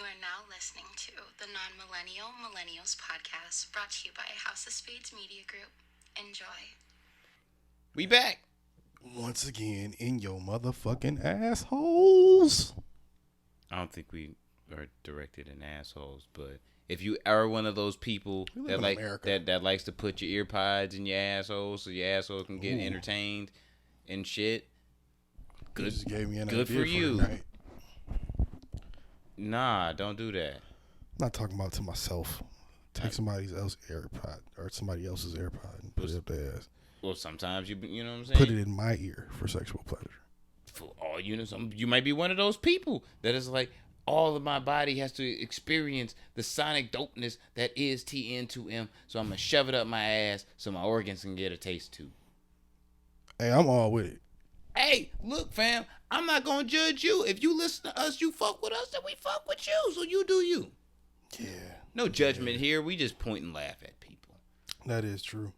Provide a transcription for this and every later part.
You are now listening to the Non-Millennial Millennials podcast brought to you by House of Spades Media Group. Enjoy. We back. Once again in your motherfucking assholes. I don't think we are directed in assholes, but if you are one of those people We live that in like America. that likes to put your ear pods in your asshole so your asshole can get Ooh. entertained and shit, You good just gave me an good idea for you. tonight. Nah, don't do that. I'm not talking about to myself. Take somebody else's AirPod or somebody else's AirPod and put it up their ass. Well, sometimes you know what I'm saying. Put it in my ear for sexual pleasure. For all you know, you might be one of those people that is like, all of my body has to experience the sonic dopeness that is TN2M, so I'm gonna shove it up my ass so my organs can get a taste too. Hey, I'm all with it. Hey, look, fam, I'm not gonna judge you. If you listen to us, you fuck with us, then we fuck with you. So you do you. Yeah. No judgment here. We just point and laugh at people. That is true.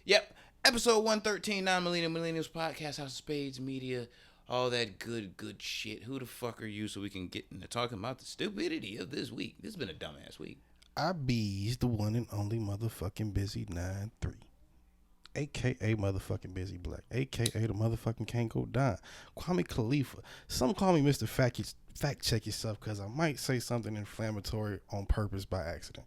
Yep. Episode 113, Non-Millennial Millennials Podcast, House of Spades Media, all that good shit. Who the fuck are you so we can get into talking about the stupidity of this week? This has been a dumbass week. I bees the one and only motherfucking busy 9-3. AKA motherfucking busy black. AKA the motherfucking can't go down. Kwame Khalifa. Some call me Mr. Fact check yourself because I might say something inflammatory on purpose by accident.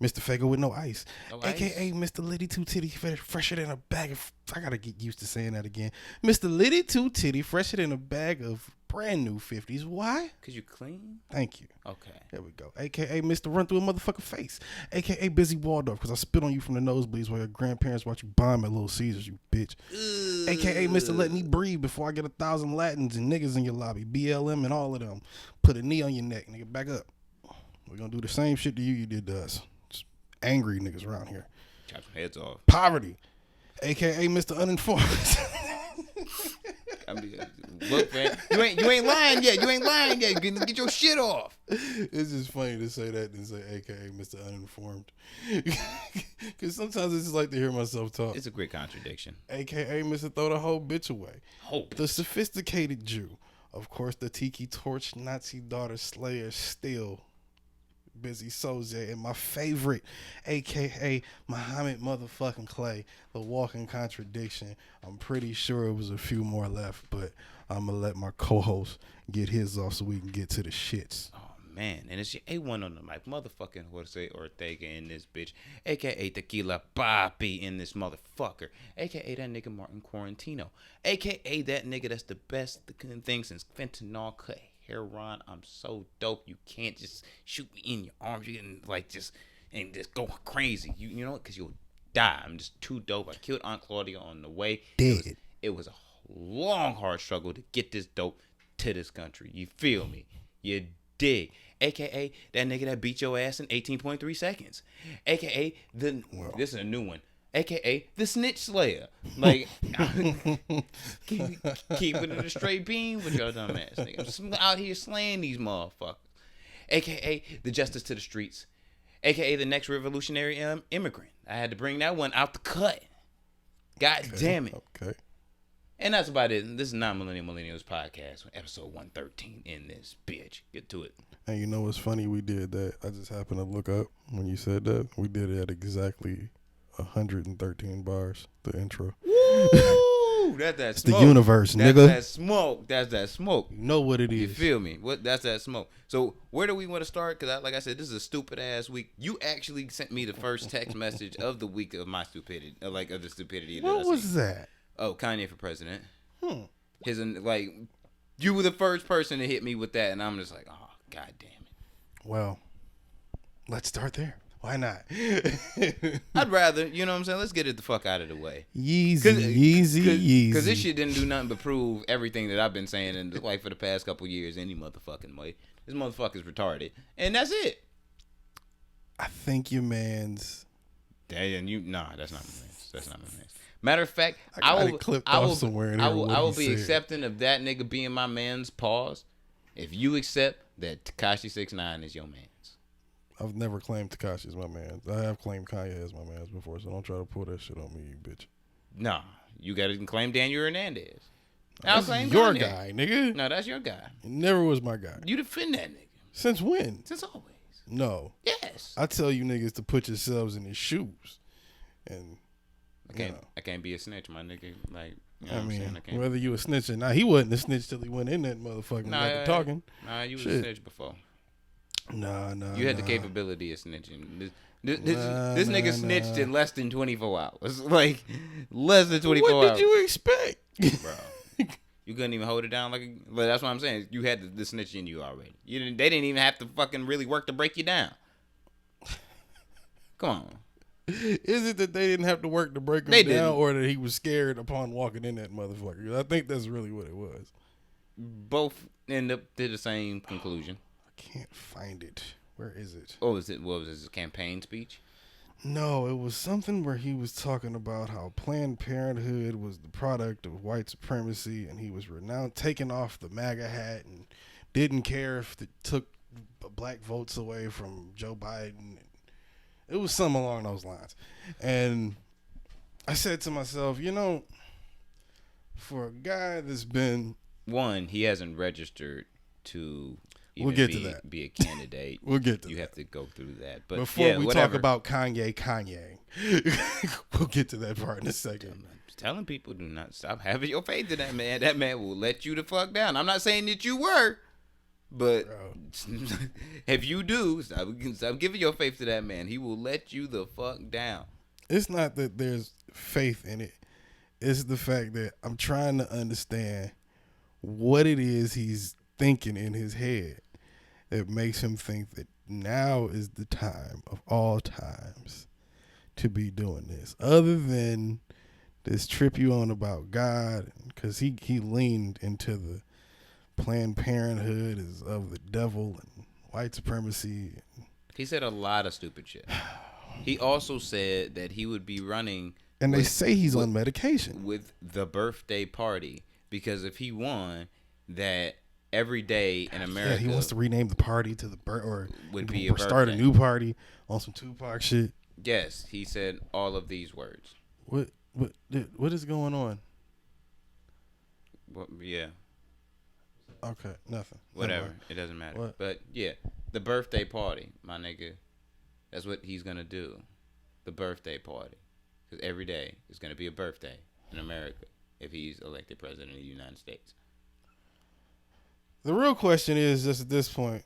Mr. Fago with no ice. No AKA Mr. Liddy Two Titty fresher than a bag of... I gotta get used to saying that again. Mr. Liddy Two Titty fresher than a bag of brand new 50s. Why? Cause you clean? Thank you. Okay. There we go. AKA Mr. Run Through a Motherfucking Face. AKA Busy Waldorf because I spit on you from the nosebleeds while your grandparents watch you bomb at Little Caesars, you bitch. AKA Mr. Let Me Breathe before I get 1,000 Latins and niggas in your lobby. BLM and all of them. Put a knee on your neck, nigga. Back up. We're gonna do the same shit to you did to us. Just angry niggas around here. Chop some heads off. Poverty. AKA Mr. Uninformed. I mean, look, man, you ain't lying yet. You ain't lying yet. Get your shit off. It's just funny to say that and say AKA Mr. Uninformed. Because sometimes it's just like to hear myself talk. It's a great contradiction. AKA Mr. Throw the whole bitch away. Hope. The sophisticated Jew. Of course, the Tiki Torch Nazi daughter slayer still busy Soze, and my favorite, AKA Muhammad motherfucking Clay, the walking contradiction. I'm pretty sure it was a few more left, but I'm gonna let my co-host get his off so we can get to the shits. Oh man, and it's your A1 on the mic, motherfucking Jose Ortega in this bitch, aka Tequila Papi in this motherfucker, aka that nigga Martin Quarantino, aka that nigga that's the best thing since fentanyl cut heroin. I'm so dope. You can't just shoot me in your arms. You can just go crazy. You know what? Because you'll die. I'm just too dope. I killed Aunt Claudia on the way. Dead. It was a long, hard struggle to get this dope to this country. You feel me? You dig? AKA that nigga that beat your ass in 18.3 seconds. AKA this is a new one. AKA the Snitch Slayer. Like, keeping it a straight beam with your dumb ass nigga. I'm out here slaying these motherfuckers. AKA the Justice to the Streets. AKA the next revolutionary immigrant. I had to bring that one out the cut. God damn it. Okay. And that's about it. This is Non-Millennial Millennials Podcast, episode 113 in this bitch. Get to it. And you know what's funny? We did that. I just happened to look up when you said that. We did it at exactly 113 bars, the intro. Woo! That's that It's smoke. the universe, that's nigga. That's that smoke. That's that smoke. You know what it You is. feel me? That's that smoke. So where do we want to start? Because like I said, this is a stupid ass week. You actually sent me the first text message of the week of my stupidity, of the stupidity. What was that? Oh, Kanye for president. His you were the first person to hit me with that, and I'm just like, oh, god damn it. Well, let's start there. Why not? I'd rather, you know what I'm saying? Let's get it the fuck out of the way. Yeezy. Because this shit didn't do nothing but prove everything that I've been saying in the life for the past couple years any motherfucking way. This motherfucker's retarded. And that's it. I think your man's... Damn, that's not my man's. That's not my man's. Matter of fact, I I got it will clipped I off will somewhere in I here will, what I will he be said. accepting of that nigga being my man's pause if you accept that Tekashi 6ix9ine is your man's. I've never claimed Tekashi as my man. I have claimed Kanye as my man before, so don't try to pull that shit on me, you bitch. Nah, you gotta claim Daniel Hernandez. I'll That's claim your Kanye. guy, nigga. No, that's your guy. He never was my guy. You defend that nigga. Since when? Since always. No. Yes. I tell you niggas to put yourselves in his shoes. And I can't be a snitch, my nigga. Like, you know I what I'm saying? mean, I can't. whether you a snitch or not, he wasn't a snitch till he went in that motherfucker and got to talking. Nah, you was a Shit. snitch before. Nah. You had the capability of snitching. This nigga snitched in less than 24 hours. Like, less than 24 hours. What did you expect? Bro. You couldn't even hold it down but that's what I'm saying. You had the snitch in you already. They didn't even have to fucking really work to break you down. Come on. Is it that they didn't have to work to break him down, or that he was scared upon walking in that motherfucker? I think that's really what it was. Both end up to the same conclusion. I can't find it. Where is it? Oh, what was his campaign speech? No, it was something where he was talking about how Planned Parenthood was the product of white supremacy, and he was taking off the MAGA hat and didn't care if it took black votes away from Joe Biden. It was something along those lines. And I said to myself, for a guy that's been... One, he hasn't registered to we'll get to that. Be a candidate. We'll get to that. You have to go through that. But before we talk about Kanye, we'll get to that part in a second. I'm telling people, do not stop having your faith in that man. That man will let you the fuck down. I'm not saying that you were, but if you do, stop giving your faith to that man. He will let you the fuck down. It's not that there's faith in it. It's the fact that I'm trying to understand what it is he's thinking in his head that makes him think that now is the time of all times to be doing this. Other than this trip you on about God, because he leaned into the Planned Parenthood is of the devil and white supremacy. He said a lot of stupid shit. He also said that he would be running, and they say he's on medication, with the birthday party, because if he won, that every day in America, he wants to rename the party to the or start birthday. A new party on some Tupac shit. Yes, he said all of these words. What is going on? Yeah. Okay, nothing. Whatever. It doesn't matter. What? But yeah, the birthday party, my nigga. That's what he's gonna do. The birthday party, because every day is gonna be a birthday in America if he's elected president of the United States. The real question is just at this point,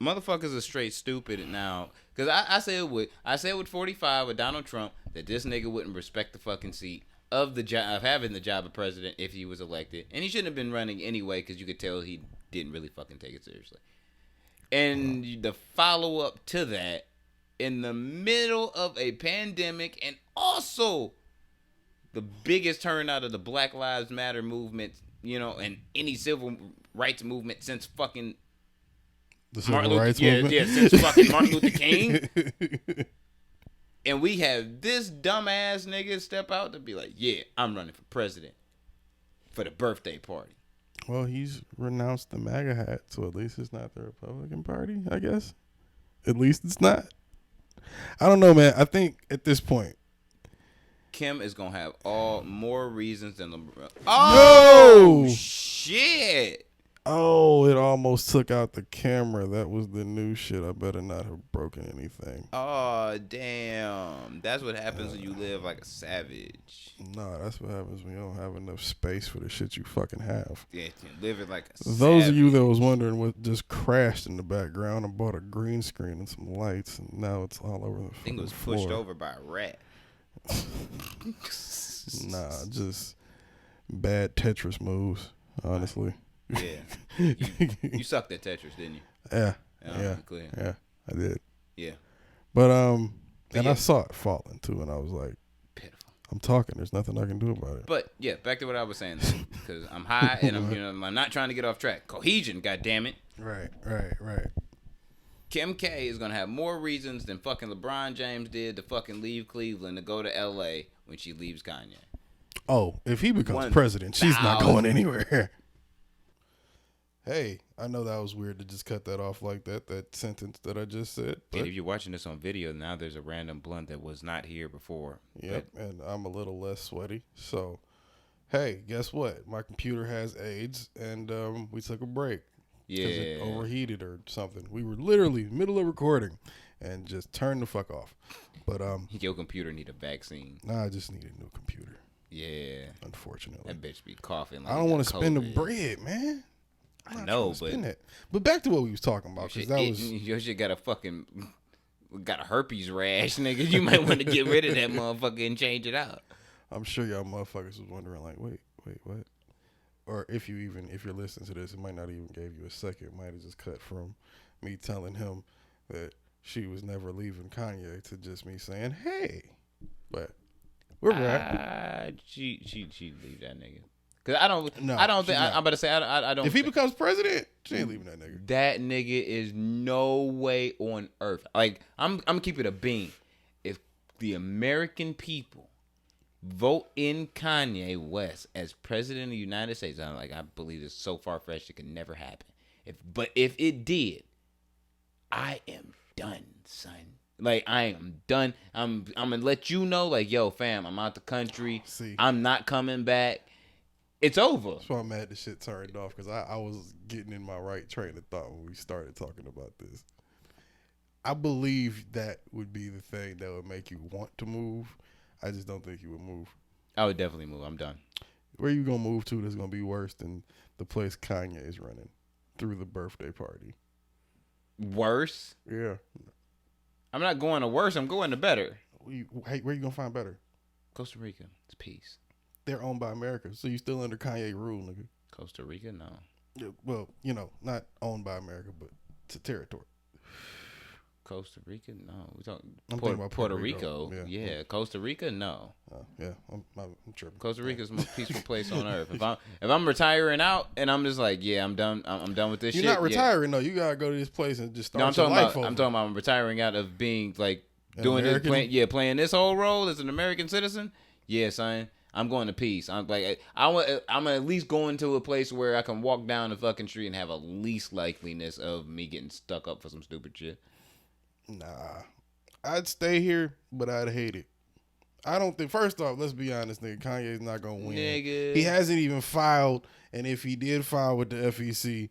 motherfuckers are straight stupid now. Because I said with 45 with Donald Trump that this nigga wouldn't respect the fucking seat of having the job of president if he was elected, and he shouldn't have been running anyway because you could tell he didn't really fucking take it seriously. And the follow up to that, in the middle of a pandemic, and also the biggest turnout of the Black Lives Matter movement, and any civil rights movement since fucking the civil rights movement. Yeah, since fucking Martin Luther King. And we have this dumbass nigga step out to be like, yeah, I'm running for president for the birthday party. Well, he's renounced the MAGA hat, so at least it's not the Republican Party, I guess. At least it's not. I don't know, man. I think at this point, Kim is going to have more reasons than LeBron. Oh, shit. Oh, it almost took out the camera. That was the new shit. I better not have broken anything. Oh, damn. That's what happens when you live like a savage. Nah, that's what happens when you don't have enough space for the shit you fucking have. Yeah, you live it like a Those savage. of you that was wondering what just crashed in the background, I bought a green screen and some lights, and now it's all over the floor. I think it was pushed over by a rat. Nah, just bad Tetris moves, honestly. Yeah. You sucked at Tetris, didn't you? Yeah. Clear. Yeah, I did. Yeah. But I saw it falling too, and I was like, pitiful. I'm talking. There's nothing I can do about it. But yeah, back to what I was saying, because I'm high and I'm not trying to get off track. Cohesion, goddammit. Right. Kim K is gonna have more reasons than fucking LeBron James did to fucking leave Cleveland to go to LA when she leaves Kanye. Oh, if he becomes president, she's not going anywhere. Hey, I know that was weird to just cut that off like that sentence that I just said. And if you're watching this on video, now there's a random blunt that was not here before. Yep, and I'm a little less sweaty. So, hey, guess what? My computer has AIDS, and we took a break. because Yeah. it overheated or something. We were literally middle of recording and just turned the fuck off. But Your computer need a vaccine. nah, I just need a new computer. Yeah. Unfortunately, That bitch be coughing. Like I don't want to spend the bread, man. I know, but but back to what we was talking about, because that was your shit got a herpes rash, nigga. You might want to get rid of that motherfucker and change it out. I'm sure y'all motherfuckers was wondering, like, wait, what? Or if you're listening to this, it might not even give you a second. It might have just cut from me telling him that she was never leaving Kanye to just me saying, hey. But we're back. She leave that nigga. Cause I don't think I'm about to say I don't. If he becomes president, she ain't leaving that nigga. That nigga is no way on earth. Like I'm gonna keep it a bean. If the American people vote in Kanye West as president of the United States, I believe it's so far fetched it could never happen. If it did, I am done, son. Like I am done. I'm gonna let you know, like, yo, fam, I'm out the country. See, I'm not coming back. It's over. That's why I'm mad the shit turned off, because I was getting in my right train of thought when we started talking about this. I believe that would be the thing that would make you want to move. I just don't think you would move. I would definitely move. I'm done. Where you gonna move to that's gonna be worse than the place Kanye is running through the birthday party? Worse? Yeah. I'm not going to worse. I'm going to better. Where you gonna find better? Costa Rica. It's peace. They're owned by America, so you still under Kanye rule, nigga. Costa Rica, no. Yeah, well, not owned by America, but it's a territory. Costa Rica, no. I'm thinking about Puerto Rico. Yeah. Costa Rica, no. Yeah, I'm tripping. Costa Rica is the most peaceful place on earth. If I'm retiring out and I'm just like, yeah, I'm done. I'm done with this shit. You're not retiring though. You gotta go to this place and just start. I'm talking about I'm retiring out of being like doing this, playing this whole role as an American citizen. Yeah, son. I'm going to peace. I'm at least going to a place where I can walk down the fucking street and have a least likeliness of me getting stuck up for some stupid shit. Nah, I'd stay here, but I'd hate it. I don't think. First off, let's be honest, nigga. Kanye's not gonna win. Nigga. He hasn't even filed, and if he did file with the FEC,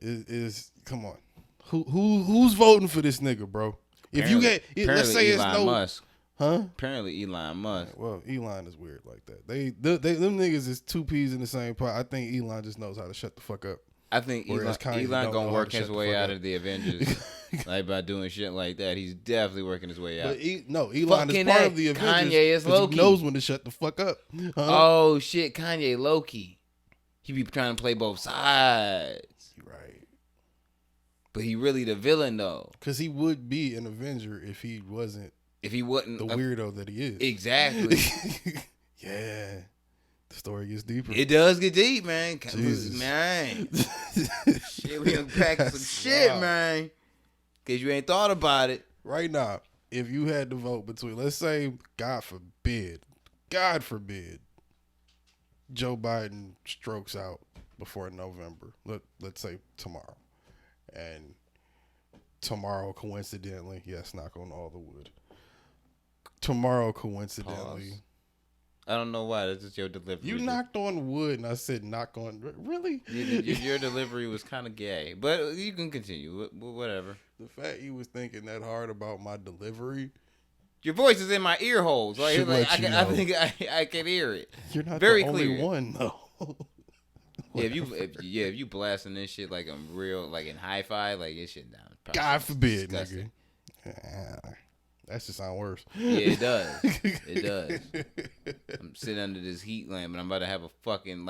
is come on, who's voting for this nigga, bro? If you get, let's say Elon it's no Musk. Huh? Apparently Elon Musk. Well, Elon is weird like that. Them niggas is two peas in the same pot. I think Elon just knows how to shut the fuck up. I think Elon gonna work his way out of the Avengers, like by doing shit like that. He's definitely working his way out. But Elon is part of the Avengers. Kanye is Loki. He knows when to shut the fuck up. Huh? Oh shit, Kanye Loki. He be trying to play both sides. Right. But he really the villain though. Because he would be an Avenger if he wasn't. If he wasn't the weirdo that he is. Exactly. Yeah. The story gets deeper. It does get deep, man. Jesus. Man. Shit, we unpacking some shit, man. Because you ain't thought about it. Right now, if you had to vote between, let's say, God forbid, Joe Biden strokes out before November. Let's say tomorrow. And tomorrow, coincidentally, yes, knock on all the wood. Tomorrow, coincidentally. Pause. I don't know why. That's just your delivery. You knocked on wood, and I said knock on. Really? Your delivery was kind of gay, but you can continue. Whatever. The fact you was thinking that hard about my delivery. Your voice is in my ear holes. Like I think I can hear it. You're not very the clear. only one though. Yeah, if you blasting this shit like I'm real, like in hi-fi, like this shit down. God forbid, disgusting. nigga. That should sound worse. Yeah, it does. It does. I'm sitting under this heat lamp and I'm about to have a fucking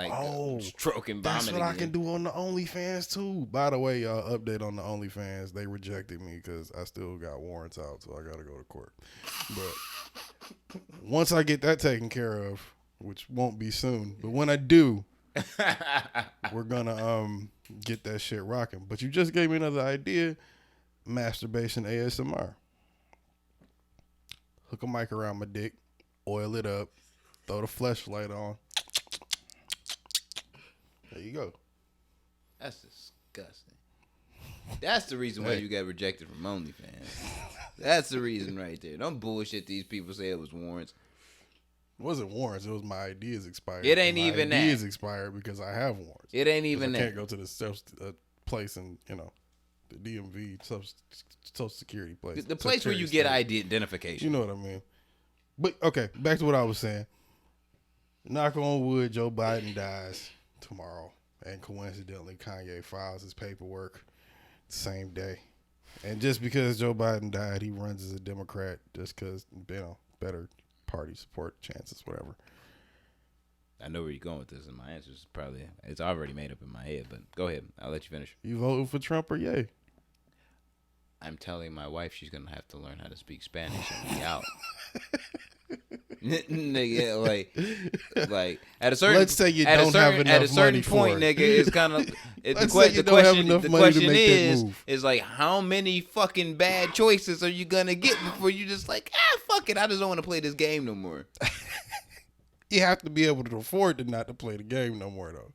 stroke and vomit. That's what I can do on the OnlyFans too. By the way, y'all, update on the OnlyFans. They rejected me because I still got warrants out, so I got to go to court. But once I get that taken care of, which won't be soon, but when I do, we're gonna get that shit rocking. But you just gave me another idea: masturbation ASMR. Hook a mic around my dick, oil it up, throw the fleshlight on. There you go. That's disgusting. That's the reason why you got rejected from OnlyFans. That's the reason right there. Don't bullshit these people say it was warrants. It wasn't warrants. It was my ideas expired. It ain't even that. My ideas expired because I have warrants. It ain't even I that. can't go to the place in, the DMV Social Security place. The place where you get identification. You know what I mean? But okay, back to what I was saying. Knock on wood, Joe Biden dies tomorrow, and coincidentally, Kanye files his paperwork the same day. And just because Joe Biden died, he runs as a Democrat just because, better party support chances, whatever. I know where you're going with this, and my answer is probably, it's already made up in my head, but go ahead. I'll let you finish. You voting for Trump or yay? I'm telling my wife she's going to have to learn how to speak Spanish and be out. Nigga, like at a certain, let's say you don't have enough at a certain money point, for it. nigga, it's kind of the question is like, how many fucking bad choices are you gonna get before you just like, fuck it, I just don't want to play this game no more. You have to be able to afford to not to play the game no more, though.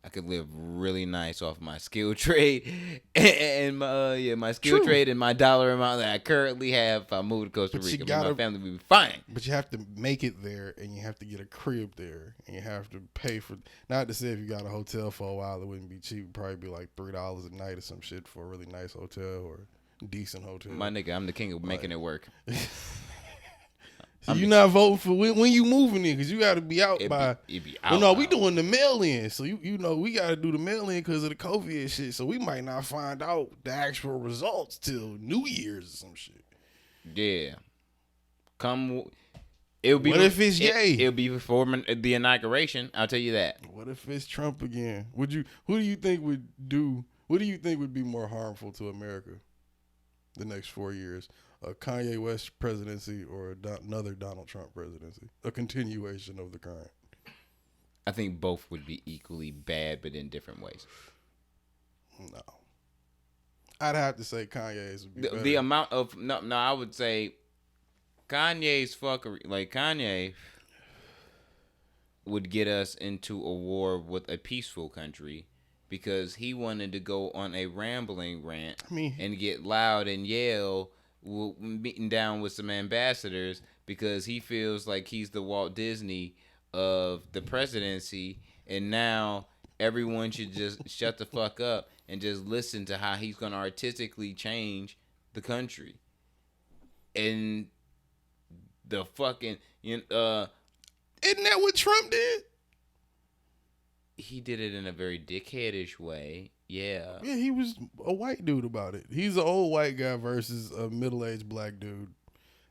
I could live really nice off my skill trade and my skill trade and my dollar amount that I currently have. If I move to Costa Rica, my family will be fine. But you have to make it there, and you have to get a crib there, and you have to pay for. Not to say if you got a hotel for a while, it wouldn't be cheap. It'd probably be like $3 a night or some shit for a really nice hotel or decent hotel. My nigga, I'm the king of making it work. So you're not voting for when you moving in, because you got to be out by. We doing the mail in, so we got to do the mail in because of the COVID shit. So we might not find out the actual results till New Year's or some shit. Yeah, it'll be. What if it's yay? It'll be before the inauguration. I'll tell you that. What if it's Trump again? Who do you think would do? What do you think would be more harmful to America the next 4 years? A Kanye West presidency or another Donald Trump presidency? A continuation of the current? I think both would be equally bad, but in different ways. No. I'd have to say Kanye's would be better. The amount of... No, I would say Kanye's fuckery... Like, Kanye would get us into a war with a peaceful country because he wanted to go on a rambling rant and get loud and yell... meeting down with some ambassadors because he feels like he's the Walt Disney of the presidency, and now everyone should just shut the fuck up and just listen to how he's going to artistically change the country. And the fucking isn't that what Trump did? He did it in a very dickheadish way. Yeah. Yeah, he was a white dude about it. He's an old white guy versus a middle-aged black dude.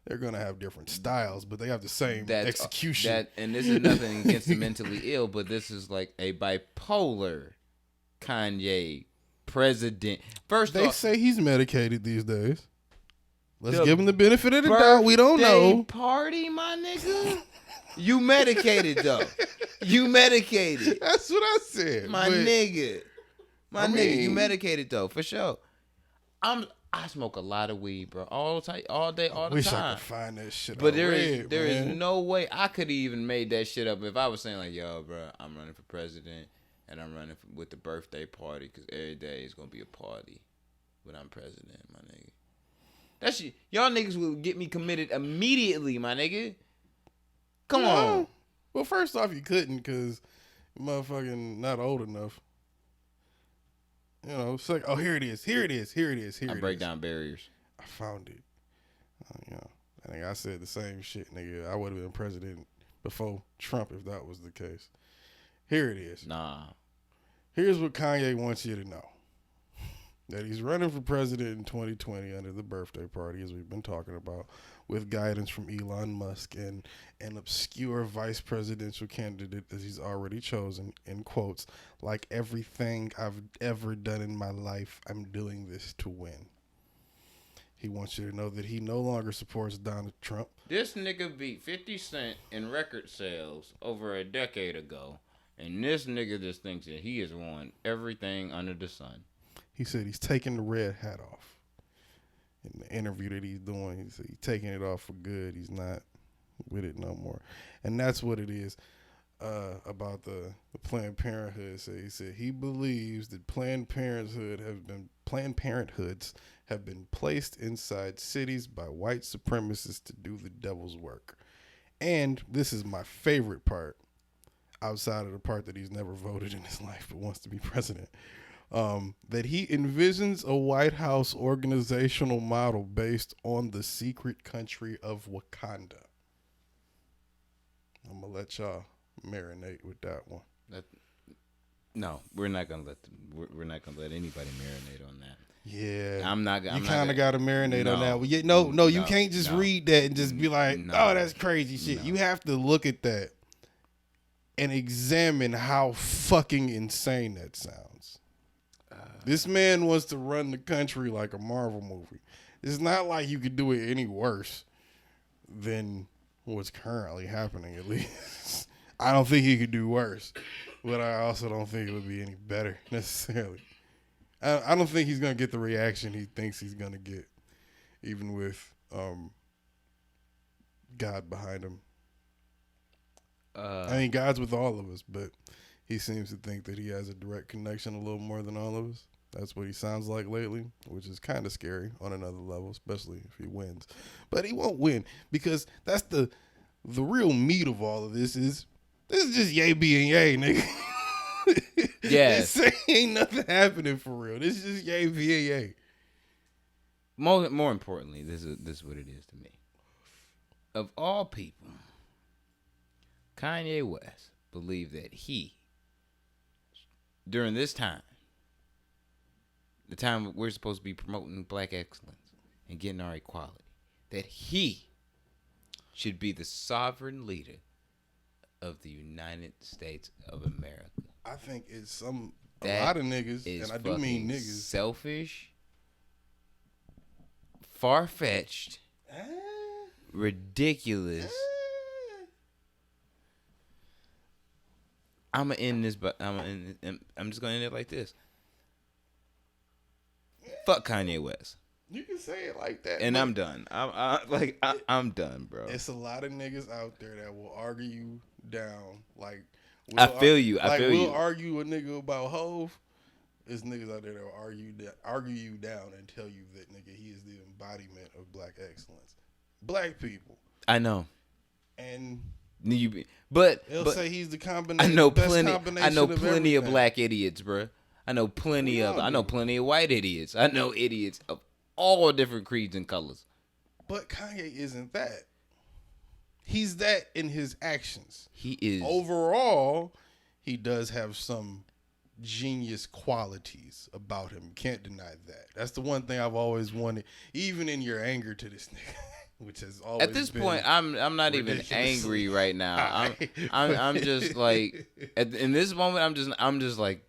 They're going to have different styles, but they have the same execution. And this is nothing against the mentally ill, but this is like a bipolar Kanye president. First they off, say he's medicated these days. Let's give him the benefit of the doubt. We don't know. Party, my nigga. You medicated, though. You medicated. That's what I said. My nigga, you medicated though, for sure. I smoke a lot of weed, bro, all day, all the time. Wish I could find that shit. But there is no way I could even made that shit up if I was saying like, yo, bro, I'm running for president and I'm running with the birthday party because every day is gonna be a party when I'm president, my nigga. That shit, y'all niggas will get me committed immediately, my nigga. Come on. Well, first off, you couldn't because you're motherfucking not old enough. It's like, oh, here it is. I break down barriers. I found it. I think I said the same shit, nigga. I would have been president before Trump if that was the case. Here it is. Nah. Here's what Kanye wants you to know. That he's running for president in 2020 under the birthday party, as we've been talking about, with guidance from Elon Musk and an obscure vice presidential candidate that he's already chosen, in quotes, like everything I've ever done in my life, I'm doing this to win. He wants you to know that he no longer supports Donald Trump. This nigga beat 50 Cent in record sales over a decade ago, and this nigga just thinks that he has won everything under the sun. He said he's taking the red hat off. In the interview that he's doing, he said he's taking it off for good. He's not with it no more. And that's what it is about the Planned Parenthood. So he said he believes that Planned Parenthoods have been placed inside cities by white supremacists to do the devil's work. And this is my favorite part, outside of the part that he's never voted in his life but wants to be president. that he envisions a White House organizational model based on the secret country of Wakanda. I'm gonna let y'all marinate with that one. No, we're not gonna we're not gonna let anybody marinate on that. Yeah, I'm not. You kind of got to marinate on that. You can't just read that and just be like, "Oh, that's crazy shit." You have to look at that and examine how fucking insane that sounds. This man wants to run the country like a Marvel movie. It's not like you could do it any worse than what's currently happening, at least. I don't think he could do worse, but I also don't think it would be any better necessarily. I don't think he's going to get the reaction he thinks he's going to get, even with God behind him. I mean, God's with all of us, but he seems to think that he has a direct connection a little more than all of us. That's what he sounds like lately, which is kind of scary on another level, especially if he wins. But he won't win because that's the real meat of all of this is just yay being yay, nigga. Yes. This ain't nothing happening for real. This is just yay being yay. More importantly, this is what it is to me. Of all people, Kanye West believed that he, during this time, the time we're supposed to be promoting black excellence and getting our equality, that he should be the sovereign leader of the United States of America. I think it's a lot of niggas, and I do mean niggas. Selfish, far-fetched, ridiculous. I'm gonna end this, but I'm just gonna end it like this. Fuck Kanye West. You can say it like that. And I'm done. I'm done, bro. It's a lot of niggas out there that will argue you down. Like, I feel you. We'll argue a nigga about Hove. There's niggas out there that will argue you down and tell you that nigga he is the embodiment of black excellence. Black people. I know. And but say he's the combination. I know plenty of black idiots, bro. I know plenty of white idiots. I know idiots of all different creeds and colors. But Kanye isn't that. He's that in his actions. He is. Overall, he does have some genius qualities about him. Can't deny that. That's the one thing I've always wanted, even in your anger to this nigga, which has always at this point, I'm not even angry right now. I'm just like in this moment, I'm just like,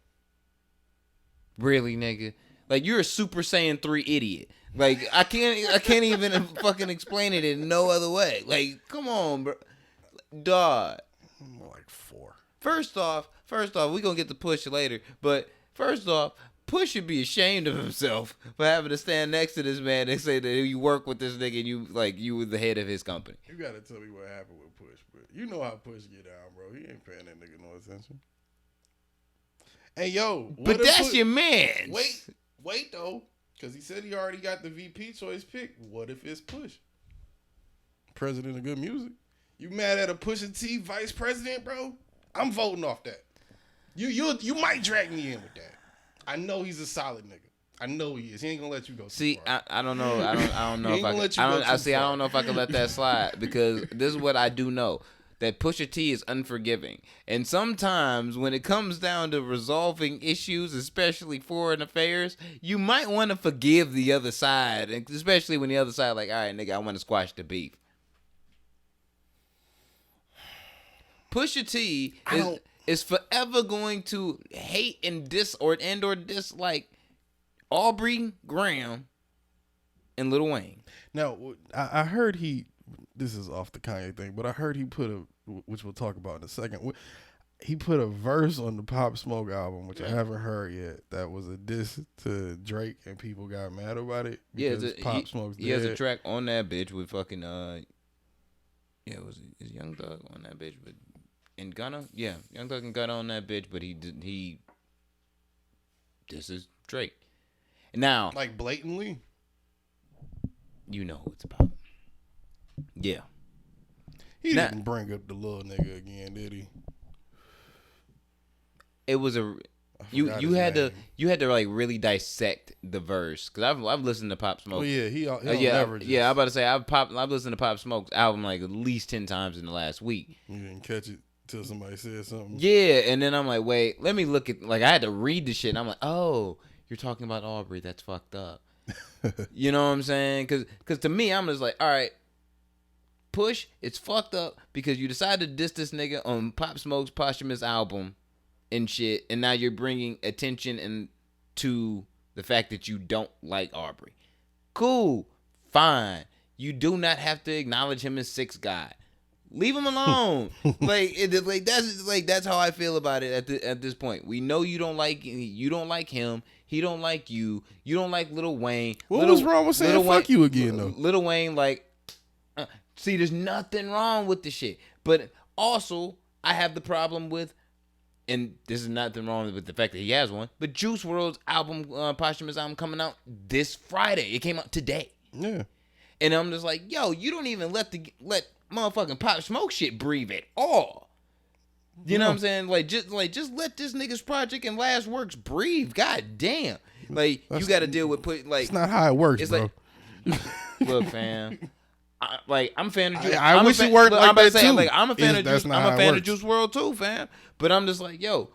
really, nigga? Like, you're a Super Saiyan 3 idiot. Like, I can't even fucking explain it in no other way. Like, come on, bro. Dog. More like 4. First off, we gonna get to Push later, but first off, Push should be ashamed of himself for having to stand next to this man and say that you work with this nigga and you were the head of his company. You gotta tell me what happened with Push, but you know how Push get down, bro. He ain't paying that nigga no attention. Hey, yo. But that's your man. Wait, though. Because he said he already got the VP choice pick. What if it's Push? President of good music. You mad at a Pusha T vice president, bro? I'm voting off that. You might drag me in with that. I know he's a solid nigga. I know he is. He ain't gonna let you go. See, I don't know. I don't know if I don't know if I can let that slide because this is what I do know. That Pusha T is unforgiving. And sometimes when it comes down to resolving issues, especially foreign affairs, you might want to forgive the other side, especially when the other side like, all right, nigga, I want to squash the beef. Pusha T is forever going to hate and dislike Aubrey Graham and Lil Wayne. Now, I heard this is off the Kanye thing, but I heard he put which we'll talk about in a second. He put a verse on the Pop Smoke album, which I haven't heard yet. That was a diss to Drake, and people got mad about it. Yeah, Pop Smoke's he has a track on that bitch with fucking it was Young Thug on that bitch, but in Gunna, yeah, Young Thug and Gunna on that bitch, but this is Drake. Now, like blatantly, you know who it's about. Yeah. He didn't bring up the little nigga again, did he? It was a You had to like really dissect the verse because I've listened to Pop Smoke. Oh yeah, he yeah, never just, yeah. I'm about to say I've listened to Pop Smoke's album like at least 10 times in the last week. You didn't catch it till somebody said something. Yeah, and then I'm like, wait, let me look at like I had to read the shit, and I'm like, oh, you're talking about Aubrey. That's fucked up. You know what I'm saying? Because to me, I'm just like, all right, Push, it's fucked up because you decided to diss this nigga on Pop Smoke's posthumous album and shit, and now you're bringing attention and to the fact that you don't like Aubrey. Cool, fine. You do not have to acknowledge him as Six God. Leave him alone. That's how I feel about it at this point. We know you don't like him. He don't like you. You don't like Lil Wayne. What was wrong with saying fuck you again though? Lil Wayne see, there's nothing wrong with the shit. But also, I have the problem with, and this is nothing wrong with the fact that he has one, but Juice WRLD's album, posthumous album, coming out this Friday. It came out today. Yeah. And I'm just like, yo, you don't even let motherfucking Pop Smoke shit breathe at all. You know what I'm saying? Just let this nigga's project and last works breathe. God damn. Like, you got to deal with it's not how it works, it's bro. Like, look, fam. I'm a fan of Juice. I wish it worked like that too. Like, I'm a fan of Juice. That's not I'm how a it fan of works. Juice WRLD too, fam. But I'm just like, yo,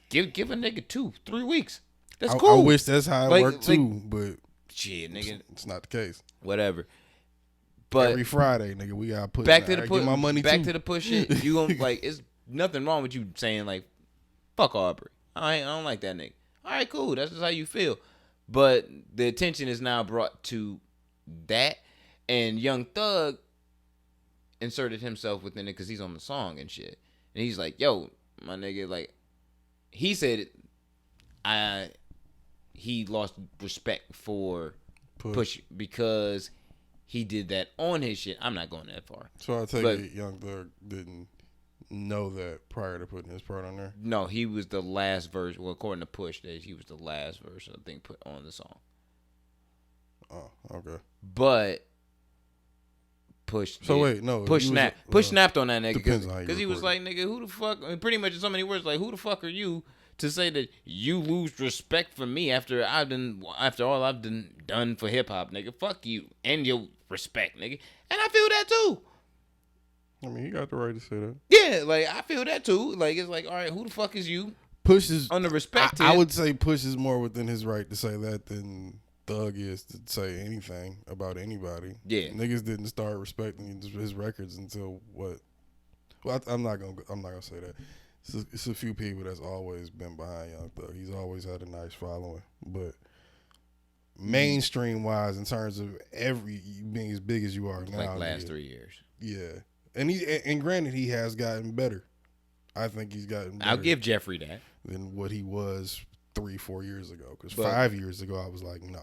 give a nigga 2-3 weeks. That's cool. I wish that's how it worked too, but shit, nigga, it's not the case. whatever. But every Friday, nigga, we gotta put back to the get my money back too. to the push shit. You gonna like? It's nothing wrong with you saying like, fuck Aubrey. I don't like that nigga. All right, cool. That's just how you feel. But the attention is now brought to that, and Young Thug inserted himself within it because he's on the song and shit. And he's like, yo, my nigga, like, he said he lost respect for Push because he did that on his shit. I'm not going that far. So I take it Young Thug didn't know that prior to putting his part on there? No, he was the last verse. Well, according to Push, he was the last verse, I think, put on the song. Oh, okay. But Push snapped on that nigga because he was like, nigga, who the fuck? I mean, pretty much in so many words, like, who the fuck are you to say that you lose respect for me after all I've done for hip hop, nigga? Fuck you and your respect, nigga. And I feel that too. I mean, he got the right to say that. Yeah, like, I feel that too. Like, it's like, all right, who the fuck is you? Push is on the respect. I would say Push is more within his right to say that than Thug is to say anything about anybody. Yeah, niggas didn't start respecting his records until what? Well, I'm not gonna say that. It's a few people that's always been behind Young Thug. He's always had a nice following, but mainstream wise, in terms of being as big as you are now, like last 3 years. Yeah, and granted, he has gotten better. I think he's gotten better. I'll give Jeffrey that than what he was 3-4 years ago. Because 5 years ago, I was like, no.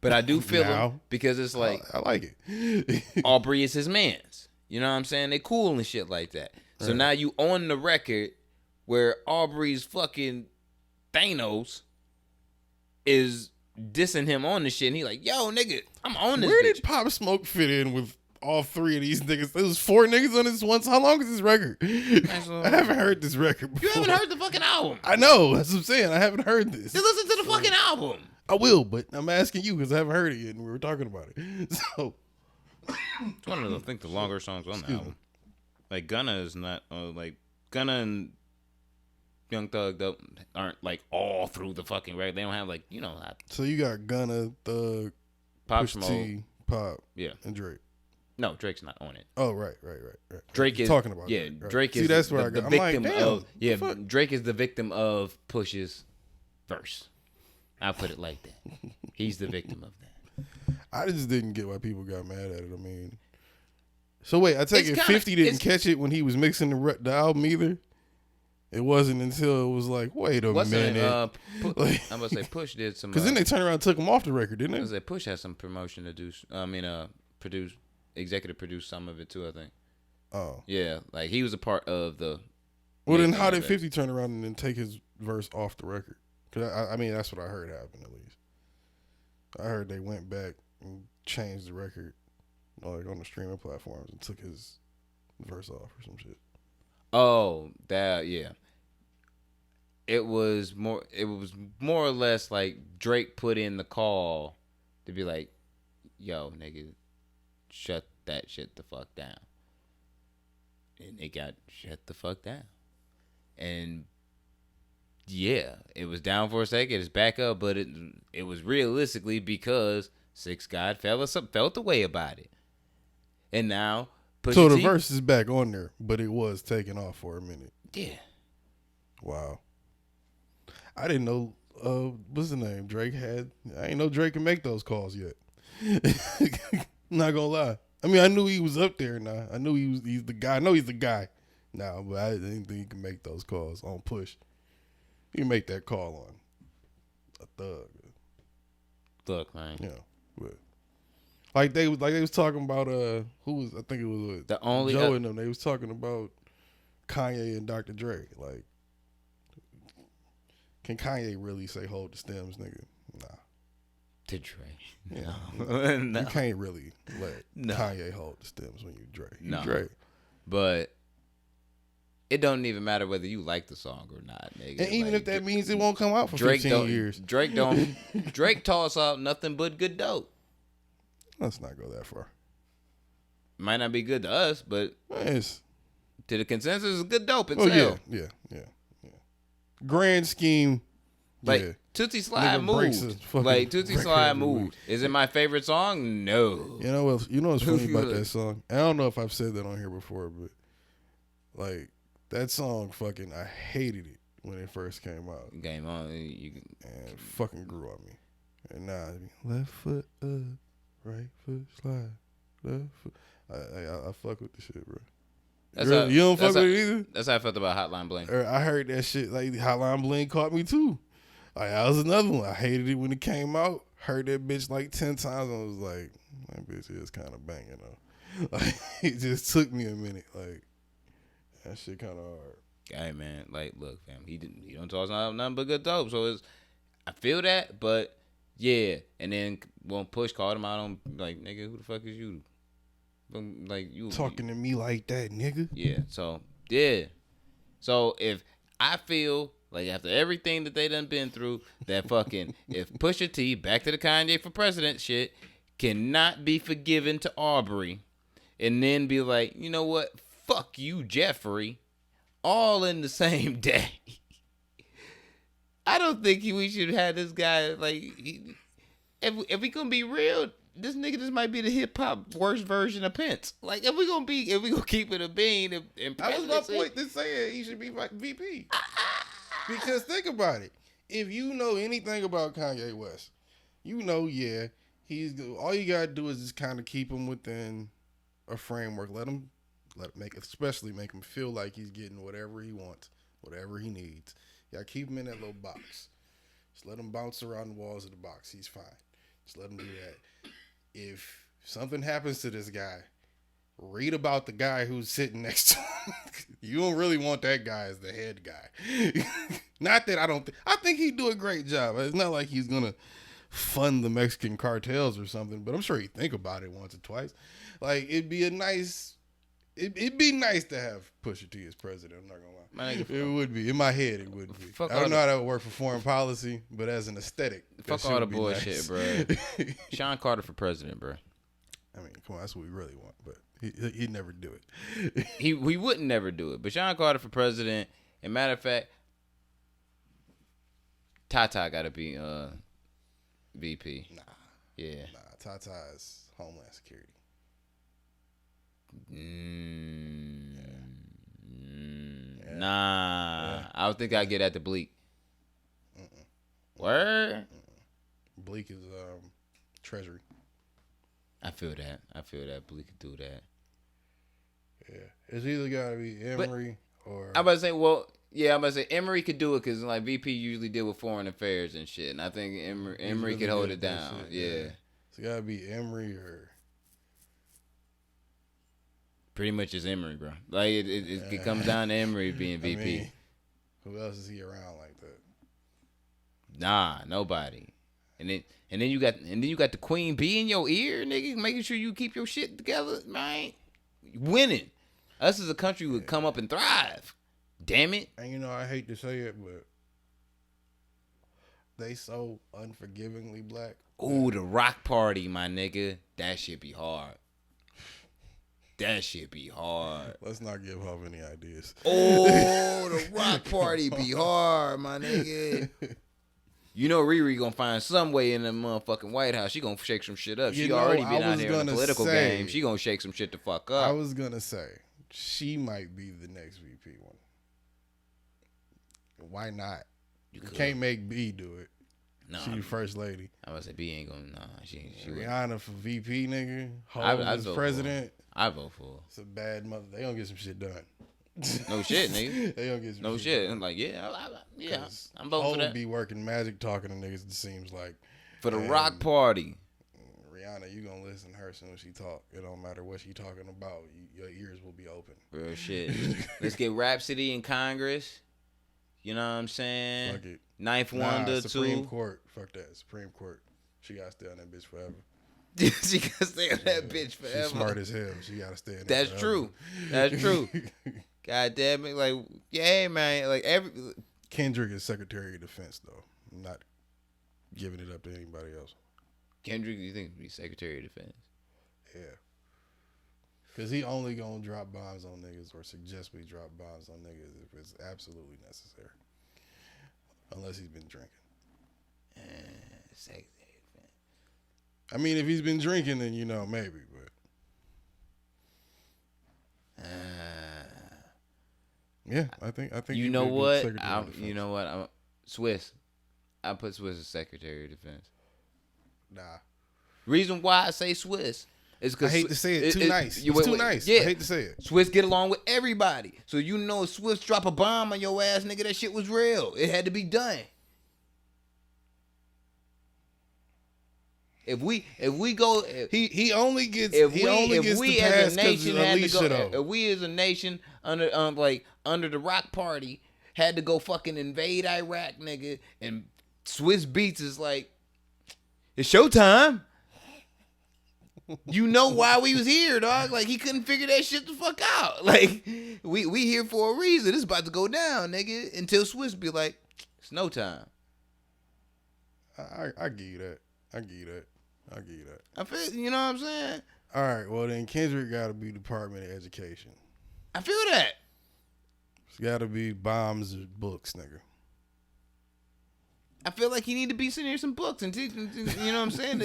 But I do feel him because it's like I like it. Aubrey is his man's. You know what I'm saying? They cool and shit like that. So now you on the record where Aubrey's fucking Thanos is dissing him on the shit, and he like, yo, nigga, I'm on this. Where bitch. did Pop Smoke fit in with all three of these niggas? There was 4 niggas on this one. How long is this record? I haven't heard this record before. You haven't heard the fucking album. I know. That's what I'm saying. I haven't heard this. Just listen to the fucking album. I will, but I'm asking you because I haven't heard it yet, and we were talking about it. So, it's one of the, I think, the longer songs on the album. Like Gunna is not like Gunna and Young Thug aren't like all through the fucking record. They don't have like So you got Gunna, Thug, Pop Push Smoke, T, Pop, yeah, and Drake. No, Drake's not on it. Oh, right. Drake is talking about. Yeah, right. Drake is. See, that's where the I'm victim like, damn, of. Yeah, Drake is the victim of Push's verse. I'll put it like that. He's the victim of that. I just didn't get why people got mad at it. I mean, so wait, I take it 50 didn't catch it when he was mixing the album either. It wasn't until it was like, wait a minute. I'm gonna say Push did some. Because then they turned around and took him off the record, didn't they? I was like, Push had some promotion to do. Executive produced some of it too, I think. Oh. Yeah, like he was a part of the. Well, then how did 50 turn around and then take his verse off the record? Because I mean, that's what I heard happen at least. I heard they went back and changed the record, like on the streaming platforms, and took his verse off or some shit. Oh, that yeah. it was more or less like Drake put in the call to be like, yo, nigga, shut that shit the fuck down. And it got shut the fuck down. And yeah, it was down for a second, it's back up, but it was realistically because 6 God felt the way about it. And now So the verse is back on there, but it was taken off for a minute. Yeah. Wow. I didn't know what's the name Drake had. I didn't know Drake could make those calls yet. Not gonna lie. I mean, I knew he was up there now. I knew he's the guy. I know he's the guy now, but I didn't think he could make those calls on push. He can make that call on a thug. Thug, man. Yeah. But like they was talking about who was, I think it was the only Joe and them. They was talking about Kanye and Dr. Dre. Like, can Kanye really say hold the stems, nigga? Nah. To Dre. Yeah. No. You can't really let Kanye hold the stems when you Dre. You Dre. But it don't even matter whether you like the song or not, nigga. And even if that means it won't come out for 15 years. Drake toss out nothing but good dope. Let's not go that far. Might not be good to us, but yes. To the consensus, it's good dope itself. Yeah. Grand scheme. Like Tootsie Slide moved. Like Tootsie Slide moved. Is it my favorite song? No. You know what's funny about that song? I don't know if I've said that on here before, but like that song, fucking, I hated it when it first came out. Game on, and it fucking grew on me. And now, left foot up, right foot slide, left foot. I fuck with the shit, bro. You don't fuck with it either? That's how I felt about Hotline Bling. I heard that shit. Like, Hotline Bling caught me too. Like, that was another one. I hated it when it came out. Heard that bitch like 10 times. I was like, that bitch is kind of banging though. Like, it just took me a minute. Like, that shit kind of hard. Hey man, like, look, fam, he don't talk nothing but good dope. So I feel that, but yeah. And then when Push called him out on, like, nigga, who the fuck is you? Like, you talking to me like that, nigga. Yeah. So yeah. So if I feel like after everything that they done been through, that fucking if Pusha T, back to the Kanye for president shit, cannot be forgiven to Aubrey, and then be like, you know what? Fuck you, Jeffrey. All in the same day. I don't think we should have this guy, like, if we gonna be real, this nigga just might be the hip hop worst version of Pence. Like, if we gonna keep it a bean, and that was my point to saying he should be VP. Because think about it, if you know anything about Kanye West, you know, yeah, he's all you gotta do is just kind of keep him within a framework. Let him especially make him feel like he's getting whatever he wants, whatever he needs. You gotta keep him in that little box. Just let him bounce around the walls of the box. He's fine. Just let him do that. If something happens to this guy, read about the guy who's sitting next to him. You don't really want that guy as the head guy. Not that I think he'd do a great job. It's not like he's gonna fund the Mexican cartels or something, but I'm sure he'd think about it once or twice. Like, it'd be nice to have Pusha T as president. I'm not gonna lie. It would be. In my head, it would be. I don't know how that would work for foreign policy, but as an aesthetic, fuck all the bullshit, nice. Bro. Sean Carter for president, bro. I mean, come on, that's what we really want, but he'd never do it. he wouldn't never do it. But Sean Carter for president, and matter of fact, Tata gotta be VP. Nah. Yeah. Nah, Tata is Homeland Security. Yeah. Nah. Yeah. I would think I'd get at the Bleak. Word? Bleak is Treasury. I feel that Bleak could do that. Yeah. It's either gotta be Emory or I'm about to say, well, yeah, I'm about to say Emory could do it because, like, VP usually deal with foreign affairs and shit, and I think Emory really could hold it down. Shit, yeah. It's gotta be Emory or pretty much it's Emory, bro. Like, it comes down to Emory being VP. I mean, who else is he around like that? Nah, nobody. And then you got the Queen Bee in your ear, nigga, making sure you keep your shit together, man. Winning. Us as a country would come up and thrive. Damn it. And I hate to say it, but they so unforgivingly black. Ooh, the rock party, my nigga. That shit be hard. That shit be hard. Let's not give Hov any ideas. Oh, the rock party be hard, my nigga. You know Riri gonna find some way in the motherfucking White House. She gonna shake some shit up. She already been out here in the political game. She gonna shake some shit the fuck up. I was gonna say, she might be the next VP one. Why not? You can't make B do it. No, she the first lady. I was say B ain't gonna. Nah, she Rihanna for VP, nigga. Hov as president. I vote for her. It's a bad mother. They don't get some shit done. No shit, nigga. They don't get some no shit. I'm like, yeah, I'm voting for that. Be working magic, talking to niggas. It seems like for the rock party. Rihanna, you gonna listen to her as soon as she talk. It don't matter what she talking about. Your ears will be open. Real shit. Let's get Rhapsody in Congress. You know what I'm saying? Fuck it. Ninth Wonder Supreme Court. Fuck that. Supreme Court. She gotta stay on that bitch forever. She gotta stay on that bitch forever. She's smart as hell. She gotta stay in that. That's true. That's true. God damn it. Like, yeah, man. Like, Kendrick is Secretary of Defense, though. I'm not giving it up to anybody else. Kendrick, you think would be Secretary of Defense? Yeah. Because he only gonna drop bombs on niggas or suggest we drop bombs on niggas if it's absolutely necessary. Unless he's been drinking. Secretary of Defense. I mean, if he's been drinking, then maybe, but. Yeah, I think. You know what? Swiss. I put Swiss as Secretary of Defense. Nah. Reason why I say Swiss is because I hate to say it. Too nice. It's too nice. Yeah. I hate to say it. Swiss get along with everybody, so if Swiss drop a bomb on your ass, nigga, that shit was real. It had to be done. If we go, he only gets if we as a nation had to go. If we as a nation under the Rock Party had to go fucking invade Iraq, nigga, and Swiss Beats is like, it's showtime. You know why we was here, dog? Like, he couldn't figure that shit the fuck out. Like, we here for a reason. It's about to go down, nigga. Until Swiss be like, it's no time. I give you that. I feel, you know what I'm saying? All right, well then Kendrick got to be Department of Education. I feel that. It's got to be bombs or books, nigga. I feel like he need to be sending some books and teaching, you know what I'm saying?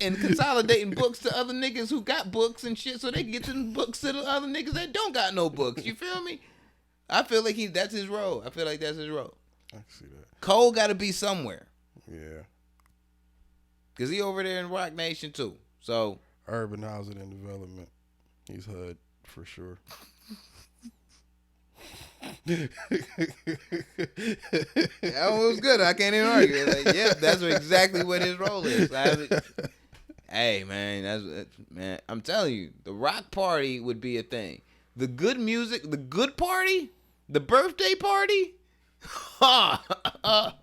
and consolidating books to other niggas who got books and shit so they can get some books to the other niggas that don't got no books. You feel me? I feel like that's his role. I feel like that's his role. I see that. Cole got to be somewhere. Yeah. Because he over there in Rock Nation, too. So. Urban housing and development. He's HUD, for sure. That one was good. I can't even argue. Like, yep, that's exactly what his role is. Hey, man, man, I'm telling you, the Rock Party would be a thing. The good music, the good party, the birthday party, that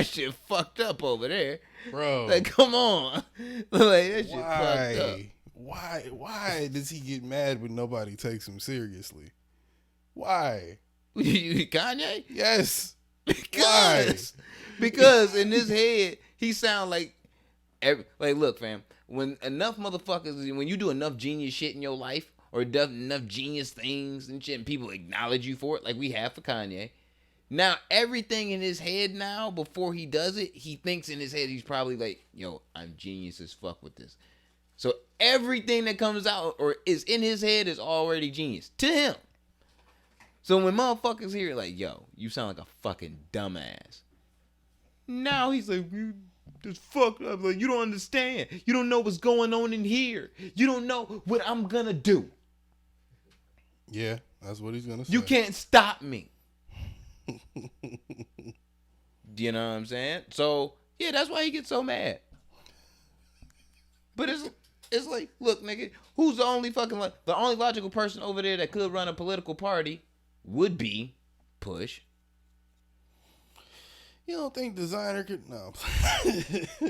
shit fucked up over there. Bro, like, come on, like, that shit fucked up. Why does he get mad when nobody takes him seriously? Why? Kanye? Yes. Because in his head he sound like look, fam. When you do enough genius shit in your life or enough genius things and shit, and people acknowledge you for it, like we have for Kanye. Now, everything in his head now, before he does it, he thinks in his head, he's probably like, yo, I'm genius as fuck with this. So everything that comes out or is in his head is already genius to him. So when motherfuckers hear like, yo, you sound like a fucking dumbass. Now he's like, just fuck up. Like, you don't understand. You don't know what's going on in here. You don't know what I'm gonna do. Yeah, that's what he's gonna say. You can't stop me. You know what I'm saying? So yeah, that's why he gets so mad. But it's like, look, nigga, who's the only logical person over there that could run a political party would be Push. You don't think Designer could? No.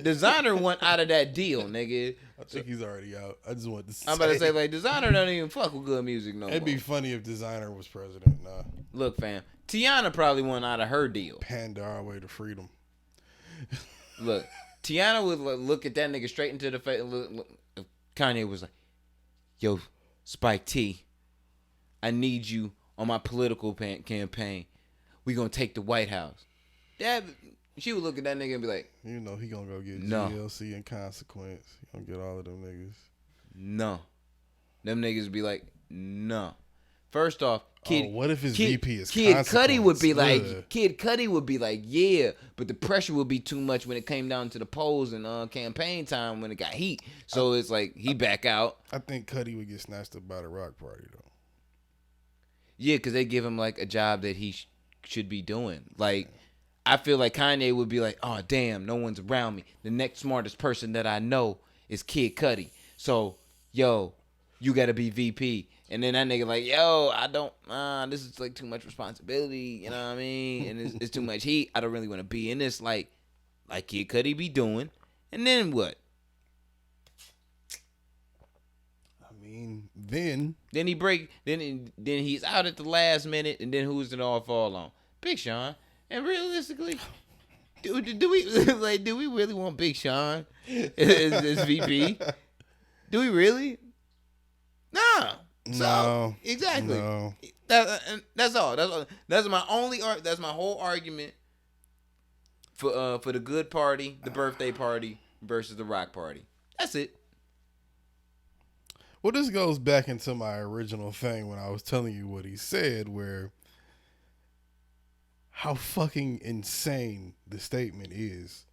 Designer went out of that deal, nigga. I think he's already out. I just want to say. I'm about to say, like, Designer don't even fuck with good music no more. It'd be funny if Designer was president. Nah. Look, fam, Tiana probably went out of her deal. Panda our way to freedom. Look, Tiana would look at that nigga straight into the face. Kanye was like, "Yo, Spike T, I need you on my political campaign. We gonna take the White House." That she would look at that nigga and be like, You know he gonna go get No. GLC in consequence. He gonna get all of them niggas. "No." Them niggas would be like, "No." First off, what if his VP is Kid consequence? Cudi would be like, Ugh. Kid Cudi would be like, yeah, but the pressure would be too much when it came down to the polls and campaign time when it got heat. So it's like he back out. I think Cudi would get snatched up by the Rock Party though. Yeah, because they give him like a job that he should be doing. Like, I feel like Kanye would be like, oh damn, no one's around me. The next smartest person that I know is Kid Cudi. So, yo, you gotta be VP. And then that nigga like, yo, I don't, this is like too much responsibility, you know what I mean? And it's too much heat. I don't really want to be in this like Kid Cudi be doing. And then what? I mean, then Then he's out at the last minute, and then who's it all fall on? Big Sean. And realistically, do we really want Big Sean as VP? Do we really? Nah. So, no, exactly. no. That's all. That's my only. That's my whole argument for the good party, the birthday party versus the rock party. That's it. Well, this goes back into my original thing when I was telling you what he said, where how fucking insane the statement is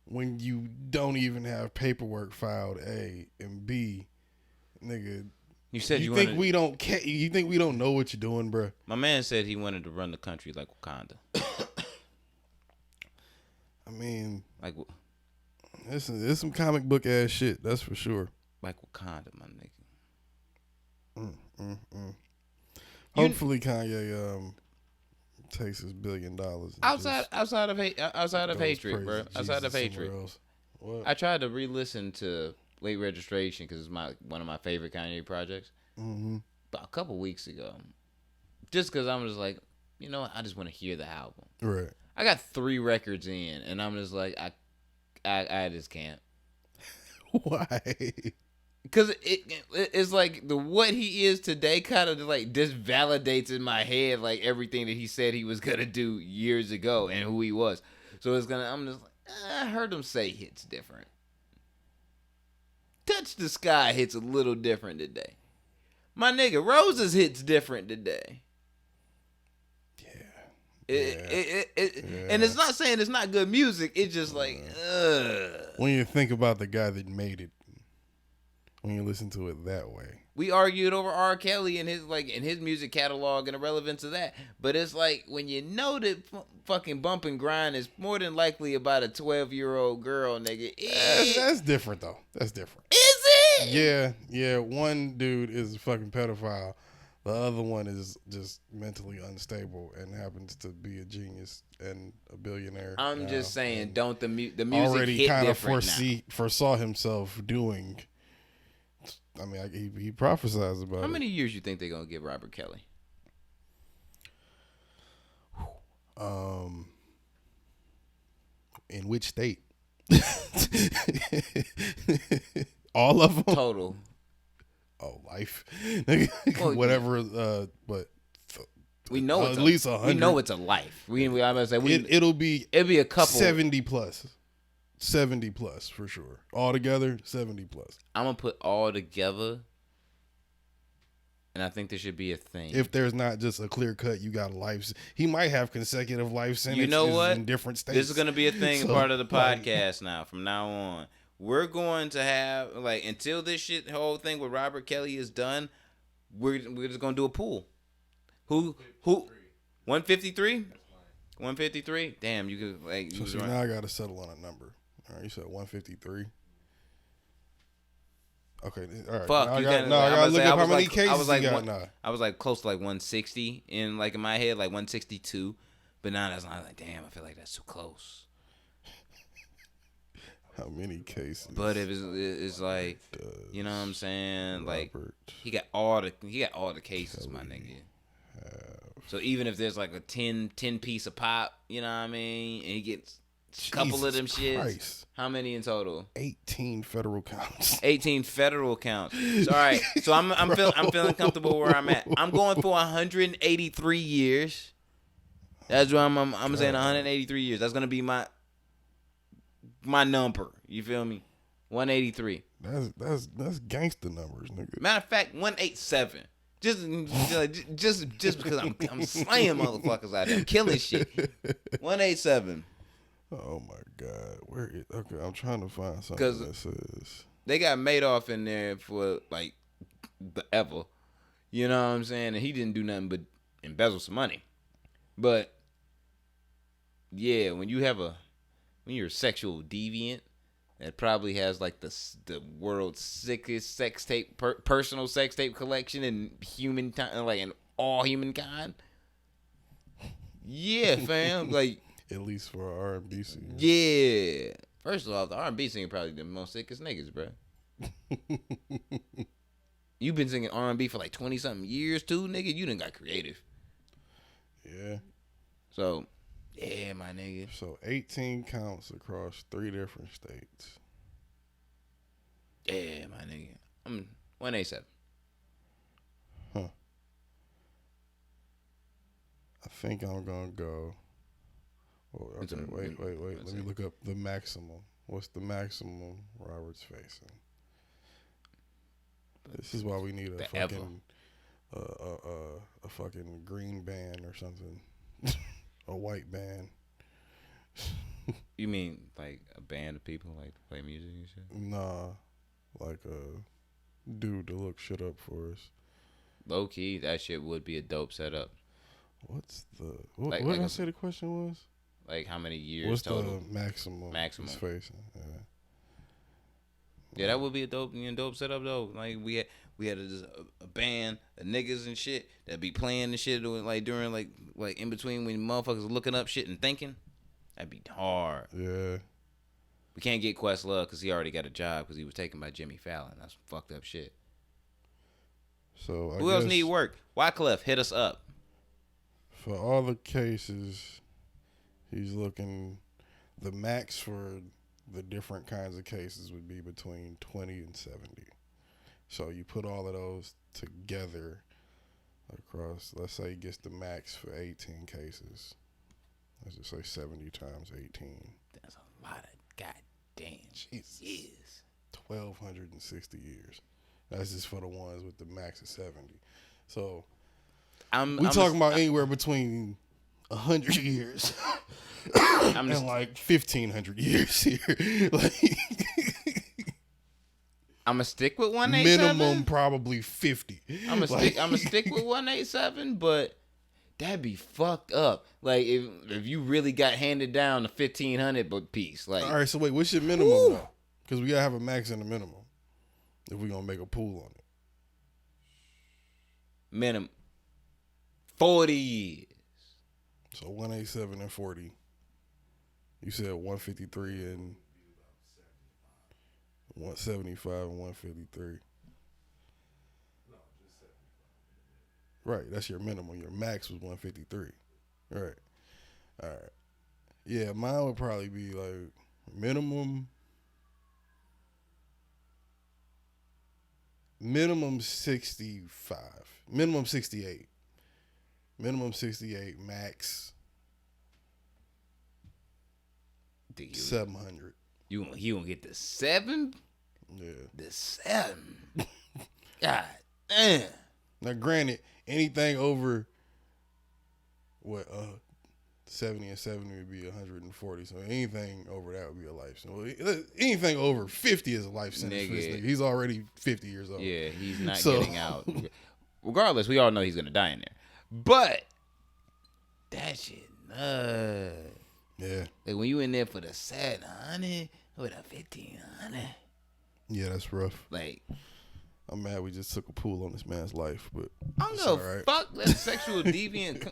when you don't even have paperwork filed, A, and B, nigga. You said you think we don't care? You think we don't know what you're doing, bro? My man said he wanted to run the country like Wakanda. I mean, like there's some comic book ass shit. That's for sure. Like Wakanda, my nigga. Hopefully, Kanye takes his $1 billion. Outside of hatred, bro. Outside of hatred. What? I tried to re-listen to Late Registration because it's one of my favorite Kanye projects. Mm-hmm. But a couple weeks ago, just because I'm just like, you know what? I just want to hear the album. Right. I got 3 records in, and I'm just like, I just can't. Why? Because it's like what he is today kind of like just validates in my head like everything that he said he was gonna do years ago and who he was. So I'm just like, I heard him say hits different. Touch the Sky hits a little different today. My nigga, Roses hits different today. And it's not saying it's not good music. It's just like, when you think about the guy that made it, when you listen to it that way. We argued over R. Kelly and his music catalog and the relevance of that. But it's like when you know that fucking Bump and Grind is more than likely about a 12-year-old girl, nigga. That's different though. That's different. Is it? Yeah. One dude is a fucking pedophile. The other one is just mentally unstable and happens to be a genius and a billionaire. I'm just saying, don't the music already hit kind of different foresaw himself doing. I mean, he prophesized about it. How many years you think they're gonna give Robert Kelly? In which state? All of them. Total. Oh, life. Well, whatever. But we know it's at least 100. We know it's a life. I'm gonna say it'll be a couple 70 plus. 70 plus for sure. All together, 70 plus. I'm gonna put all together, and I think there should be a thing. If there's not just a clear cut, you got life. He might have consecutive life sentences. You know what? In different states. This is gonna be a thing, part of the podcast now. From now on, we're going to have until this whole thing with Robert Kelly is done. We're just gonna do a pool. Who? 153. 153. Damn, you could So now I gotta settle on a number. All right, you said 153. Okay, all right. Fuck, I gotta look up how many cases he got now. I was like close to 160 in my head, 162. But now that's not damn, I feel like that's too close. How many cases? But if it's like, you know what I'm saying? Robert he got all the cases, Kelly, my nigga. So even if there's a 10 piece of pop, you know what I mean, and he gets couple of them Jesus shits. Christ. How many in total? 18 federal counts. 18 federal counts. So all right. So I'm feeling comfortable where I'm at. I'm going for 183 years. That's what I'm saying. 183 years. That's gonna be my number. You feel me? 183. That's gangster numbers, nigga. Matter of fact, 187. Just because I'm slaying motherfuckers out there, I'm killing shit. 187. Oh my God, okay, I'm trying to find something 'Cause that says They got Madoff in there for like ever. You know what I'm saying? And he didn't do nothing but embezzle some money. But yeah, when you're a sexual deviant that probably has like the world's sickest sex tape, personal sex tape collection in human time, like in all humankind. Yeah, fam. Like, at least for our R&B scene. yeah. First of all, the R&B singer probably the most sickest niggas, bro. You've been singing R&B for like 20 something years too, nigga. You done got creative. Yeah. So, yeah, my nigga. So 18 counts across 3 different states. Yeah, my nigga. I'm 187. Huh. I think I'm gonna go. Oh, okay, wait. Let me look up the maximum. What's the maximum Robert's facing? This is why we need a fucking a fucking green band or something. A white band. You mean like a band of people like to play music and shit? Nah, like a dude to look shit up for us. Low key, that shit would be a dope setup. What's the what Like did I say the question was? Like how many years What's total? the maximum he's facing? Yeah, that would be a dope setup though. Like we had a band of niggas and shit that be playing and shit like during like in between when motherfuckers are looking up shit and thinking. That'd be hard. Yeah. We can't get Questlove because he already got a job because he was taken by Jimmy Fallon. That's fucked up shit. So who else need work? Wyclef, hit us up. For all the cases, he's looking. The max for the different kinds of cases would be between 20 and 70. So you put all of those together across. Let's say he gets the max for 18 cases. Let's just say 70 times 18. That's a lot of goddamn Jesus. years. 1,260 years. That's just for the ones with the max of 70. So I'm talking about anywhere between 100 years and like 1,500 years here. Like I'm gonna stick with 187. Minimum probably 50. I'm gonna stick with 187, but that'd be fucked up. Like if you really got handed down a 1,500 but piece. Like, all right, so wait, what's your minimum though? Because we gotta have a max and a minimum if we're gonna make a pool on it. Minimum 40 years. So 187 and 40. You said 153 and 175 and 153. Right, that's your minimum. Your max was 153. Right. All right. Yeah, mine would probably be like minimum 65. Minimum 68. Minimum 68, max 700. You gonna get the 7? Yeah. The 7. God damn. Now, granted, anything over 70 and 70 would be 140. So anything over that would be a life sentence. Well, anything over 50 is a life sentence for this nigga. He's already 50 years old. Yeah, he's not getting out. Regardless, we all know he's gonna die in there. But that shit nuts. Yeah. Like when you in there for the 700 with a 1,500. Yeah, that's rough. Like, I'm mad we just took a pool on this man's life, but I'm gonna fuck that sexual deviant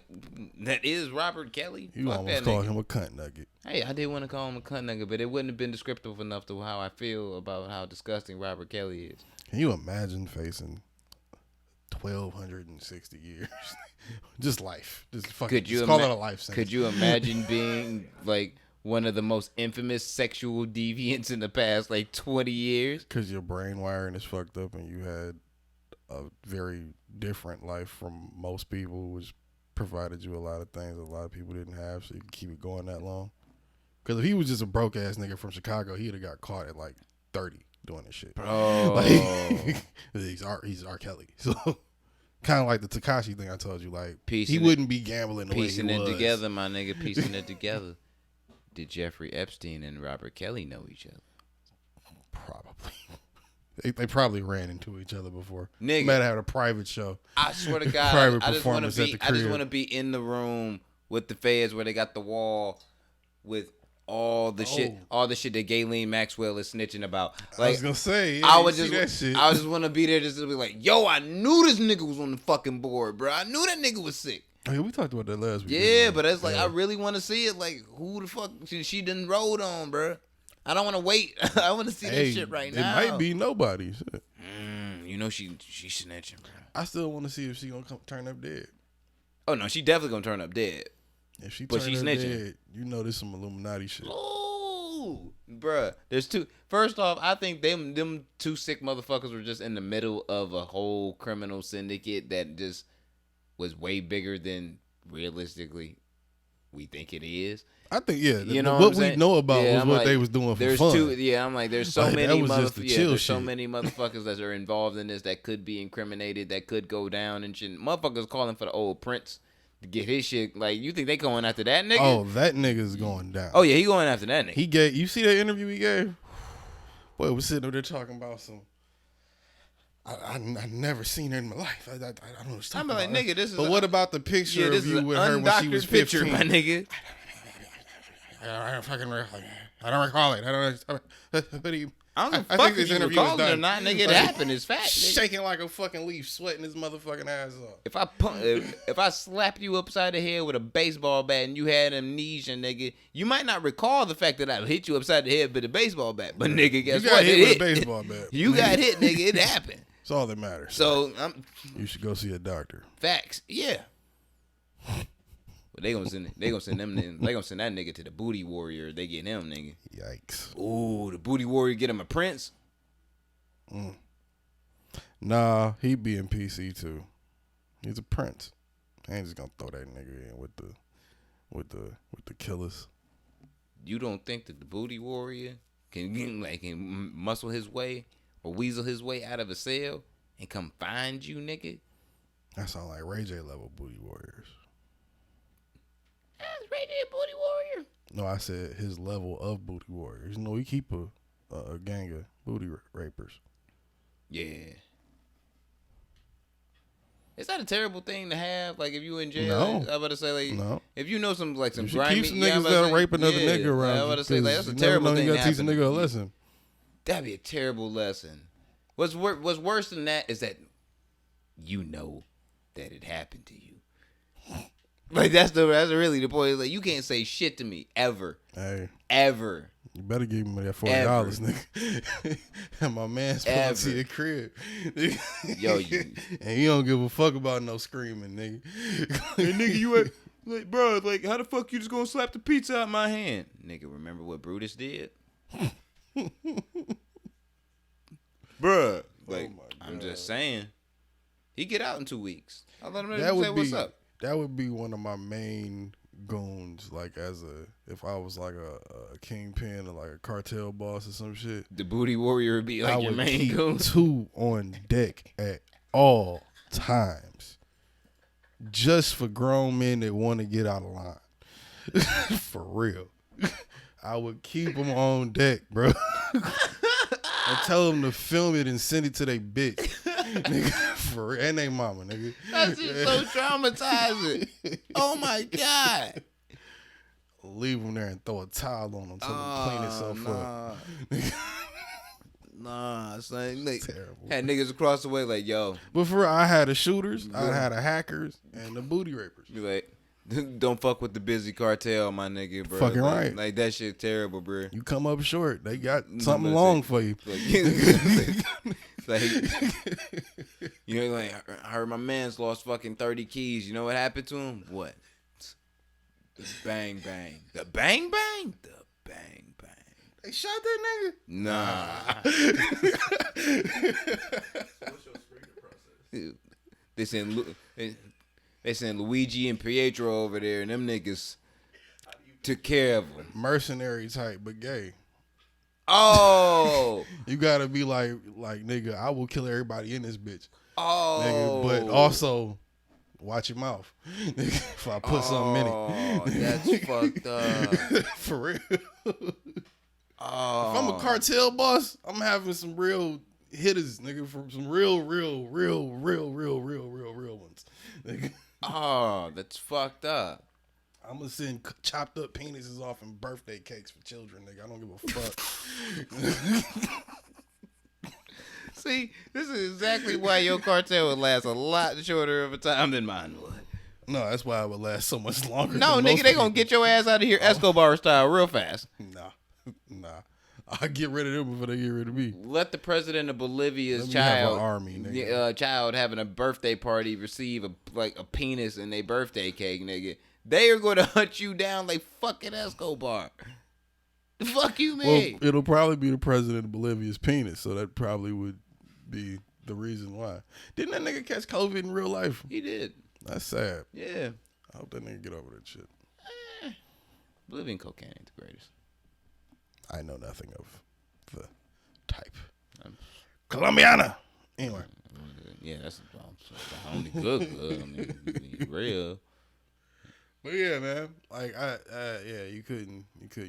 that is Robert Kelly. You fuck almost called him a cunt nugget. Hey, I did want to call him a cunt nugget, but it wouldn't have been descriptive enough to how I feel about how disgusting Robert Kelly is. Can you imagine facing 1,260 years? Just life. Just fucking. Just call it a life sentence. Could you imagine being like one of the most infamous sexual deviants in the past, like 20 years. Because your brain wiring is fucked up and you had a very different life from most people, which provided you a lot of things that a lot of people didn't have, so you can keep it going that long. Because if he was just a broke ass nigga from Chicago, he'd have got caught at like 30 doing this shit. Bro. Like, he's R. Kelly. So kind of like the Tekashi thing I told you. Like, he wouldn't be gambling the way he was. Piecing it together, my nigga. Piecing it together. Did Jeffrey Epstein and Robert Kelly know each other? Probably. They probably ran into each other before. Nigga, might have had a private show. I swear to God, private I just want performance to at be. the I just crib. want to be in the room with the feds where they got the wall with all the shit that Ghislaine Maxwell is snitching about. Like, I was gonna say, yeah, I would see that shit. I just want to be there just to be like, yo, I knew this nigga was on the fucking board, bro. I knew that nigga was sick. Oh, yeah, we talked about that last week. Yeah, but it's like I really want to see it. Like, who the fuck she done rode on, bro? I don't want to wait. I want to see that shit right now. It might be nobody. Shit. You know she snitching, bro. I still want to see if she gonna turn up dead. Oh no, she definitely gonna turn up dead. If she But turn she up snitching. dead, you know there's some Illuminati shit. Oh, bruh. There's two. First off, I think them two sick motherfuckers were just in the middle of a whole criminal syndicate that just was way bigger than realistically we think it is. I think You know what I'm we saying? know about Yeah, was I'm what like, they was doing for there's fun. I'm like, there's so Like, many that was just the chill there's so shit. many motherfuckers that are involved in this that could be incriminated, that could go down and shit. Motherfuckers calling for the old Prince to get his shit. Like, you think they going after that nigga? Oh, that nigga's going down. Oh yeah, he going after that nigga. You see that interview he gave? Boy, we're sitting over there talking about some. I never seen her in my life. I don't know what you're talking I'm like, about. nigga, this is. But what about the picture this of you is with an her when she was undoctored picture, 15? my nigga. I don't fucking recall it. I don't recall it. I don't. What do you? I don't I fuck think if this you interview was recall it or done. not, nigga. It Like, happened. It's fact. Nigga. Shaking like a fucking leaf, sweating his motherfucking ass off. If I slap you upside the head with a baseball bat and you had amnesia, nigga, you might not recall the fact that I hit you upside the head with a baseball bat. But nigga, guess You got what? hit It with hit. a baseball bat. You got hit, nigga. It happened. It's all that matters. So You should go see a doctor. facts, yeah. But they gonna send that nigga to the booty warrior. They get him, nigga. Yikes. Ooh, the booty warrior get him a prince. Nah, he be in PC too. He's a prince. I ain't just gonna throw that nigga in with the killers. You don't think that the booty warrior can muscle his way or weasel his way out of a cell and come find you, nigga? That sound like Ray J level booty warriors. That's Ray J booty warrior. No, I said his level of booty warriors. You know, he keep a gang of booty rapers. Yeah. Is that a terrible thing to have? Like, if you in jail, No. I'm about to say, like, No. if you know some You should grimy, keep some niggas that'll rape another nigga around I'm you. about to say, like, 'cause that's a you never terrible know, thing you to gotta teach a happen. nigga a lesson. That'd be a terrible lesson. What's worse than that is that you know that it happened to you. Like, that's really the point. Like, you can't say shit to me ever. Hey, Ever. you better give him that $40, nigga. And my man's pulling to your crib. Yo, you. And you don't give a fuck about no screaming, nigga. Hey, nigga, you ain't, like, bro, like, how the fuck you just gonna slap the pizza out my hand? Nigga, remember what Brutus did? Bruh. Like, I'm just saying. He get out in 2 weeks. I'll let him know say what's up. That would be one of my main goons, like if I was like a kingpin or like a cartel boss or some shit. The booty warrior would be like I your would main keep goon. 2 on deck at all times, just for grown men that want to get out of line. For real, I would keep them on deck, bro. And tell them to film it and send it to their bitch, nigga, for real. And they mama, nigga. That's just so traumatizing. Oh my God. Leave them there and throw a towel on them until they clean itself up. Nah, son. Like, Terrible. had niggas across the way like, yo. But for real, I had the shooters, I had the hackers, and the booty rapers. Be like, don't fuck with the busy cartel, my nigga, bro. Fucking like, right. Like, that shit terrible, bro. You come up short, they got No, something that's long it. for you. Like, you know, like, I heard my man's lost fucking 30 keys. You know what happened to him? What? The bang bang. The bang bang. The bang bang. They shot that nigga? Nah. What's your screening process? They sent Luigi and Pietro over there, and them niggas took care of them. Mercenary type, but gay. Oh. You gotta be like nigga, I will kill everybody in this bitch. Oh. Nigga, but also watch your mouth. Nigga, if I put something in it. Oh, that's fucked up. For real. Oh. If I'm a cartel boss, I'm having some real hitters, nigga, from some real ones. Nigga. Oh, that's fucked up. I'm gonna send chopped up penises off in birthday cakes for children, nigga. I don't give a fuck. See, this is exactly why your cartel would last a lot shorter of a time than mine would. No, that's why it would last so much longer. No, than nigga, most they gonna people. get your ass out of here Escobar style real fast. Nah. I get rid of them before they get rid of me. Let the president of Bolivia's Let me have child, an army, nigga. Child having a birthday party receive a penis in their birthday cake, nigga. They are going to hunt you down like fucking Escobar. The fuck you mean? Well, it'll probably be the president of Bolivia's penis, so that probably would be the reason why. Didn't that nigga catch COVID in real life? He did. That's sad. Yeah. I hope that nigga get over that shit. Bolivian cocaine ain't the greatest. I know nothing of the type. Colombiana. Anyway. Yeah, that's the only good. I mean, be real. But yeah, man. Like you couldn't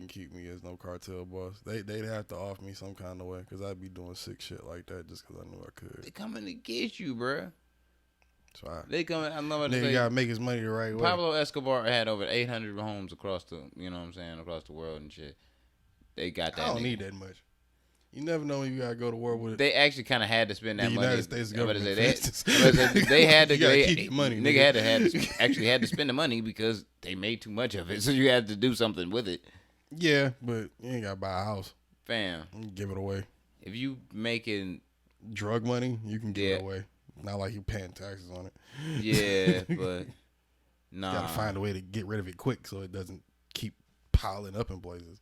keep me as no cartel boss. They'd have to off me some kind of way because I'd be doing sick shit like that just because I knew I could. They coming to get you, bruh. So they coming. I know what to nigga say. gotta make his money the right way. Pablo Escobar had over 800 homes across the, you know what I'm saying, across the world and shit. They got that. I don't need that much. You never know when you gotta go to war with it. They actually kind of had to spend that money. United States government. They had to. You gotta keep your money. Nigga had to spend the money because they made too much of it, so you had to do something with it. Yeah, but you ain't gotta buy a house. Fam, You can give it away. if you making Drug money, you can give it away. Not like you paying taxes on it. yeah, but nah, You gotta find a way to get rid of it quick so it doesn't keep piling up in places.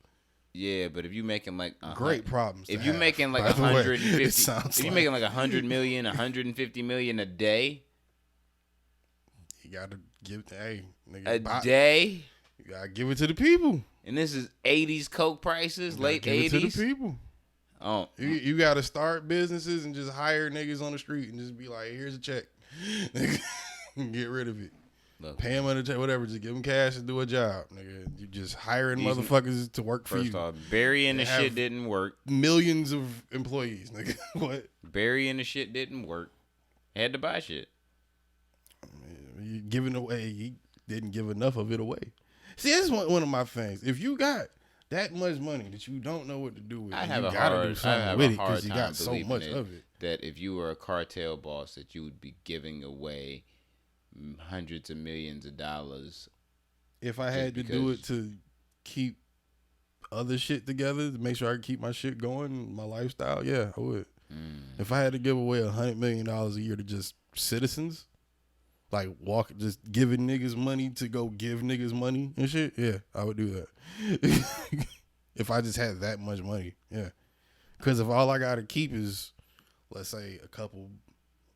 yeah, but if you making like Great problems. if to you have, making like by the way. 150, It sounds if you making like 100 million, 150 million a day, you gotta give hey nigga a day, You gotta give it to the people. and this is 80s coke prices, late Give it to 80s. the people. Oh, You gotta start businesses and just hire niggas on the street and just be like, here's a check. Get rid of it. look, Pay them on the check, whatever. Just give them cash and do a job, nigga. You just hiring motherfuckers to work for first you. off, burying the Have shit didn't work. Millions of employees, nigga. What? Burying the shit didn't work. Had to buy shit. You giving away? You didn't give enough of it away. See, that's one of my things. If you got that much money that you don't know what to do with, I and have you a gotta hard, do I something have with a it hard because you time got so believing much it, of it. that if you were a cartel boss, that you would be giving away hundreds of millions of dollars. If I had to do it to keep other shit together, to make sure I could keep my shit going, my lifestyle, yeah, I would. If I had to give away $100 million a year to just citizens, like just giving niggas money to go give niggas money and shit, yeah, I would do that. If I just had that much money, yeah. Because if all I gotta keep is, let's say,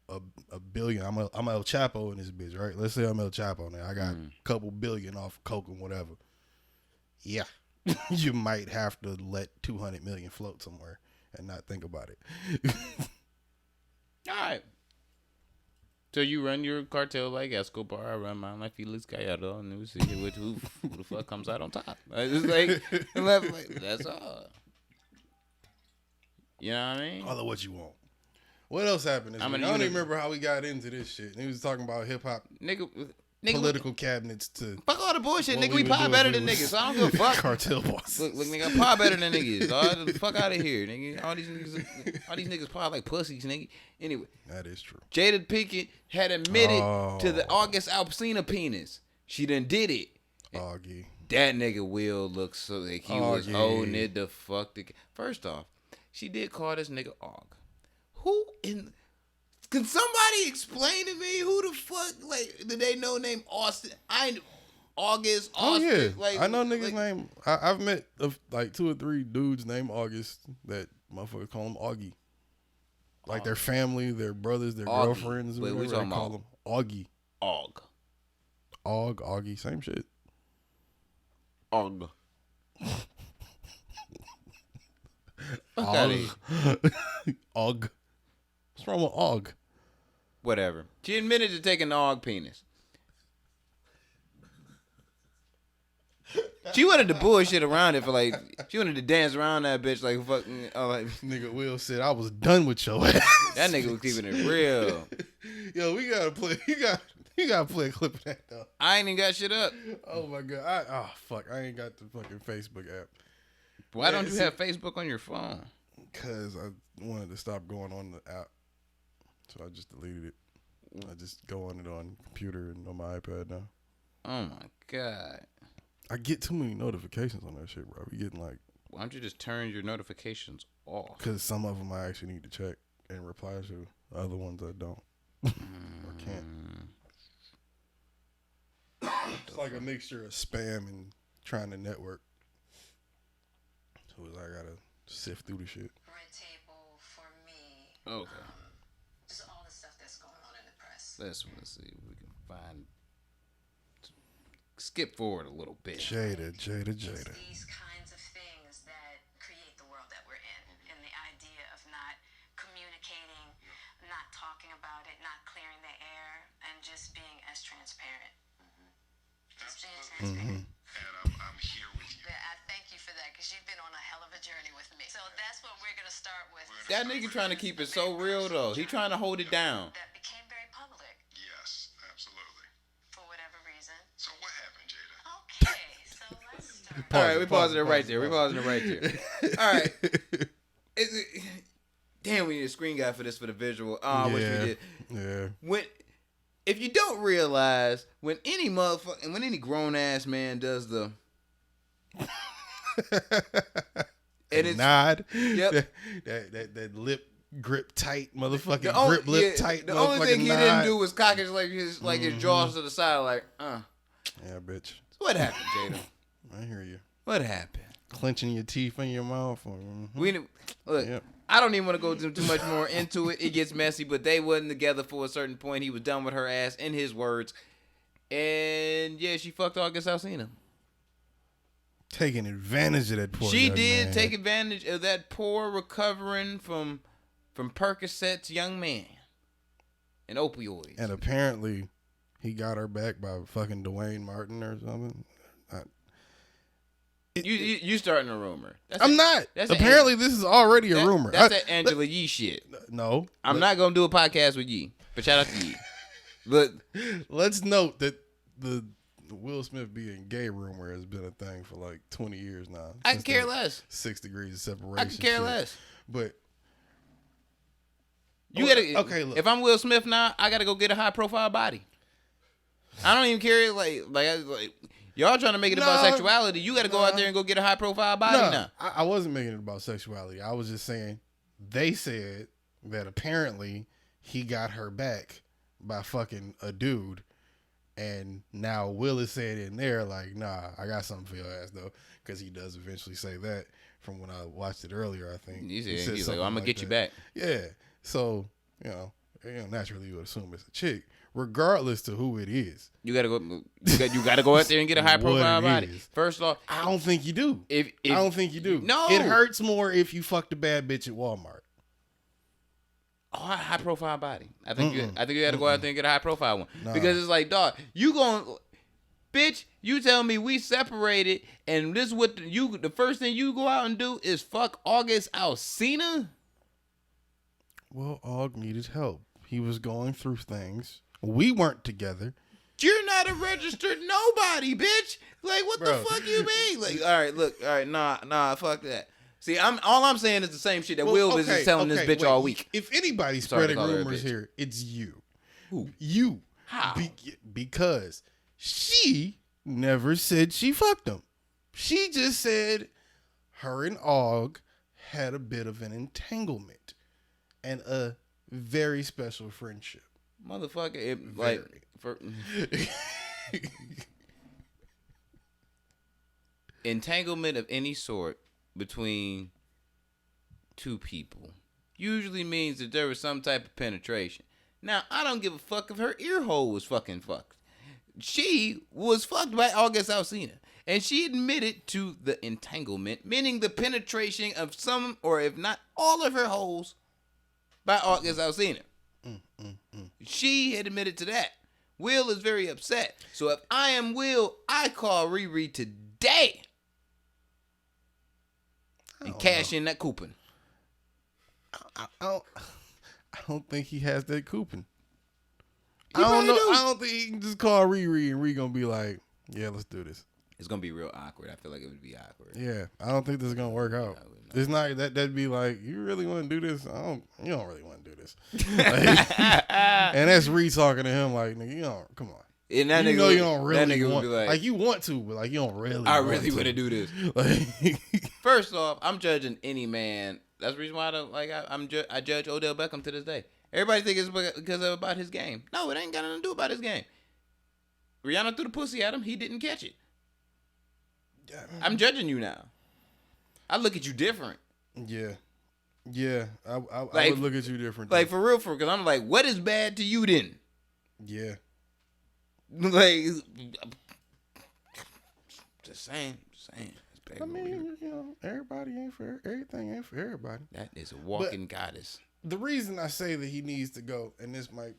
a billion, I'm El Chapo in this bitch, right? Let's say I'm El Chapo now. I got a couple billion off coke and whatever. Yeah, you might have to let 200 million float somewhere and not think about it. All right. So you run your cartel like Escobar, I run mine like Felix Gallardo, and we see who the fuck comes out on top. It's like that's all. You know what I mean? Call it what you want. What else happened this week? I don't even remember how we got into this shit. He was talking about hip hop political cabinets to fuck all the bullshit, what nigga. we We would pop do better if we than was niggas. So I don't give a fuck. cartel boss. Look, nigga, I pop better than niggas. Dog. The fuck out of here, nigga. All these niggas pop like pussies, nigga. Anyway, That is true. Jada Pinkett had admitted to the August Alsina penis. She done did it. Augie. That nigga Will looks so like he was holding it the fuck. First off, she did call this nigga Og. Who in? Can somebody explain to me who the fuck, like, did they know named Austin? August, Oh Oscar. yeah, Like I know niggas like, name. I've met like 2 or 3 dudes named August that motherfuckers call them Augie. Like their family, their brothers, their Augie. girlfriends, or Wait, we whatever they talking call about? them. Augie, Og. Augie, same shit. Og. Og. Og. What's wrong with Og? Whatever. She admitted to taking the Og penis. She wanted to bullshit around it for like. She wanted to dance around that bitch like fucking. Like, Nigga Will said I was done with your ass. that nigga was keeping it real. Yo, we gotta play. You gotta play a clip of that though. I ain't even got shit up. Oh my god. Fuck. I ain't got the fucking Facebook app. Why don't you have Facebook on your phone? Cause I wanted to stop going on the app, so I just deleted it. I just go on it on computer and on my iPad now. Oh my god. I get too many notifications on that shit, bro. We getting like. Why don't you just turn your notifications off? Cause some of them I actually need to check and reply to. The other ones I don't or can't. It's like a mixture of spam and trying to network. So I gotta sift through the shit. Red table for me. Okay. Just all the stuff that's going on in the press. Let's see if we can find. Skip forward a little bit. Jada. It's these kinds of things that create the world that we're in. And the idea of not communicating, not talking about it, not clearing the air, and just being as transparent. Just being transparent. And I'm here with you. I thank you for that, because you've been on a hell of a journey with me. So that's what we're going to start with. That nigga trying to keep it so real though. He trying to hold it down. That became very public Yes, absolutely. for whatever reason. So what happened, Jada? Okay, so let's start. All right, we pausing it right there. We pausing it right there. All right. Damn, we need a screen guy for this for the visual. Oh, I wish we did. Yeah. If you don't realize, when any grown ass man does the and it's nod. Yep. That lip grip tight, motherfucking the lip tight. The only thing he nod. didn't do was cock his his jaws to the side, like. Yeah, bitch. So what happened, Jada? I hear you. What happened? Clenching your teeth in your mouth. Look. Yep. I don't even want to go too much more into it. It gets messy, but they wasn't together for a certain point. He was done with her ass, in his words. And yeah, she fucked August Alsina. Taking advantage of that poor She young did man. take advantage of that poor recovering from Percocets young man and opioids. And apparently, he got her back by fucking Dwayne Martin or something. You starting a rumor? I'm not. Apparently, this is already a rumor. That's that Angela Yee shit. No, I'm not gonna do a podcast with Yee, but shout out to Yee. But let's note that the Will Smith being gay rumor has been a thing for like 20 years now. I can care less. 6 degrees of separation. I can care shit. less. But you gotta. Okay, look. If I'm Will Smith now, I gotta go get a high profile body. I don't even care. Like y'all trying to make it about sexuality. You gotta go out there and go get a high profile body now. I wasn't making it about sexuality. I was just saying they said that apparently he got her back by fucking a dude. And now Will is saying in there, like, nah, I got something for your ass, though. Because he does eventually say that from when I watched it earlier, I think. He's like, I'm going to get you back. Yeah. So, naturally you would assume it's a chick, regardless to who it is. You got to go out there and get a high profile body. First off, I don't think you do. I don't think you do. No. It hurts more if you fucked a bad bitch at Walmart. Oh, a high profile body. I think you got to go out there and get a high profile one. Nah. Because it's like, dog, bitch, you tell me we separated and this is what the first thing you go out and do is fuck August Alsina? Well, Aug needed help. He was going through things. We weren't together. You're not a registered nobody, bitch. Like, what the fuck you mean? Like, all right, nah, fuck that. See, all I'm saying is the same shit that Will was just telling this bitch all week. If anybody's spreading rumors here, it's you. Who? You. How? Because she never said she fucked him. She just said her and Og had a bit of an entanglement and a very special friendship. Motherfucker, entanglement of any sort between two people usually means that there was some type of penetration. Now, I don't give a fuck if her ear hole was fucking fucked. She was fucked by August Alsina. And she admitted to the entanglement, meaning the penetration of some, or if not all of her holes by August Alsina. She had admitted to that. Will is very upset. So if I am Will, I call Riri today and cash in that coupon. I don't think he has that coupon. He probably do. I don't think he can just call Riri and Riri gonna be like, yeah, let's do this. It's gonna be real awkward. I feel like it would be awkward. Yeah, I don't think this is gonna work out. It's not that'd be like, you really want to do this? You don't really want to do this. Like, and that's Ree talking to him like, nigga, you don't. Come on. And that you nigga know would, you don't really that nigga want. Would be Like you want to, but like you don't really. I really want to do this. Like, First off, I'm judging any man. That's the reason why I don't like. I judge Odell Beckham to this day. Everybody think it's because of about his game. No, it ain't got nothing to do about his game. Rihanna threw the pussy at him. He didn't catch it. I'm judging you now. I look at you different. Yeah. I Like, would look at you different. Like for real, because I'm like, what is bad to you then? Yeah. Like, just saying. I mean, you know, everybody ain't for everything ain't for everybody. That is a walking goddess. The reason I say that he needs to go, and this might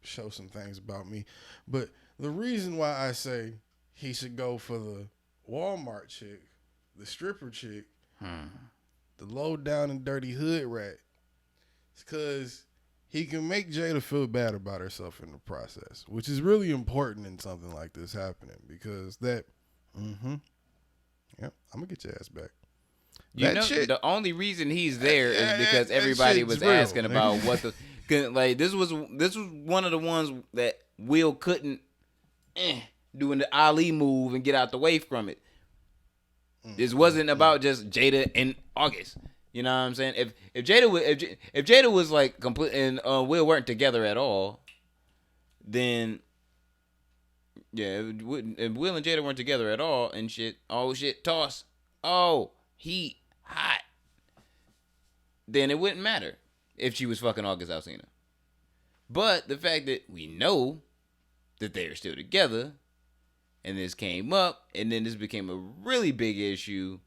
show some things about me, but the reason why I say he should go for the Walmart chick, the stripper chick, the low down and dirty hood rat, is because he can make Jada feel bad about herself in the process, which is really important in something like this happening, because that, yep, I'm gonna get your ass back. You know, the only reason he's there is because everybody was asking about what the like. This was one of the ones that Will couldn't doing the Ali move and get out the way from it. This wasn't about just Jada and August. You know what I'm saying? If Jada was like complete and Will weren't together at all, then yeah, if Will and Jada weren't together at all and shit, oh shit, toss, oh he hot, then it wouldn't matter if she was fucking August Alsina. But the fact that we know that they're still together, and this came up, and then this became a really big issue,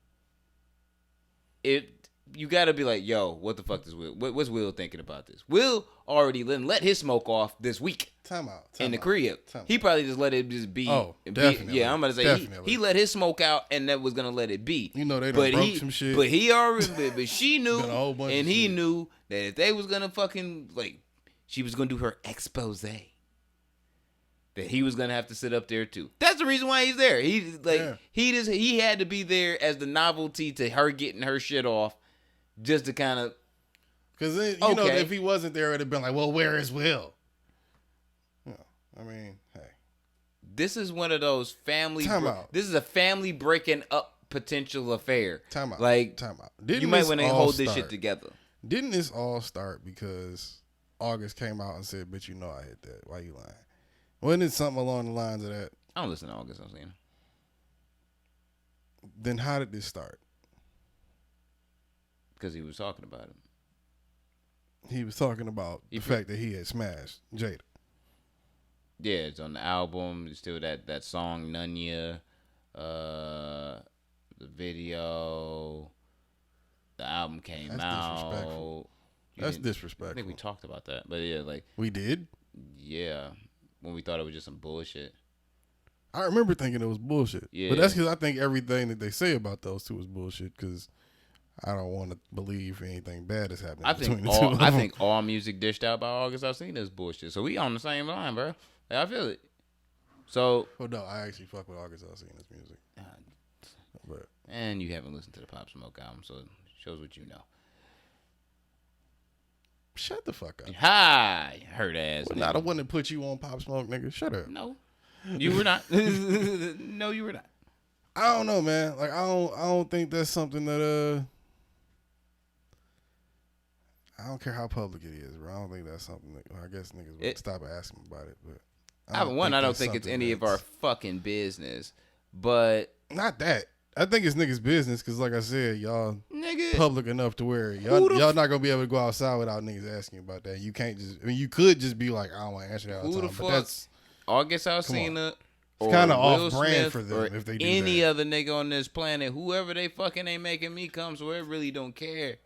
you gotta be like, yo, what the fuck is Will? What's Will thinking about this? Will already let his smoke off this week. Time out. In the crib. He probably just let it just be. Oh, definitely. Yeah, I'm about to say he let his smoke out, and that was gonna let it be. You know they done broke some shit. But he already, but she knew, Been a whole bunch and of he shit. knew that if they was gonna fucking like, she was gonna do her expose. That he was gonna have to sit up there too. That's the reason why he's there. He's like he had to be there as the novelty to her getting her shit off, just to kind of. Because you know, if he wasn't there, it'd have been like, well, where is Will? Yeah, I mean, hey, this is one of those family. Time out. This is a family breaking up potential affair. Time out. Like time out. You might want to hold this shit together. Didn't this all start because August came out and said, "Bitch, you know I hit that. Why you lying?" Wasn't it something along the lines of that? I don't listen to August Alsina. Then how did this start? Because he was talking about him. He was talking about the fact that he had smashed Jada. Yeah, it's on the album. It's still that song Nunya, the video, the album came out. Disrespectful. That's disrespectful. I think we talked about that, but yeah, like we did. Yeah, when we thought it was just some bullshit. I remember thinking it was bullshit. Yeah, but that's because I think everything that they say about those two is bullshit. Because I don't want to believe anything bad is happening between the two of them. I think all music dished out by August Alsina is bullshit. So we on the same line, bro. Like, I feel it. So. Well, no, I actually fuck with August Alsina's music. But and you haven't listened to the Pop Smoke album, so it shows what you know. Shut the fuck up. Hi, hurt ass. Well, not the one that put you on Pop Smoke, nigga. Shut up. No, you were not. No, you were not. I don't know, man. Like I don't think that's something that I don't care how public it is, bro. I don't think that's something that I guess niggas would stop asking about it. But I don't think it's any of our fucking business. But not that. I think it's niggas' business because, like I said, y'all Nigga. public enough to where Who the y'all not gonna be able to go outside without niggas asking about that. You can't just. I mean, you could just be like, I don't want to answer that all Who the the time. fuck? But that's August Alsina. It's kind of Will off brand Smith for them or if they do any that. other nigga on this planet, whoever they fucking ain't making me come, so it really don't care.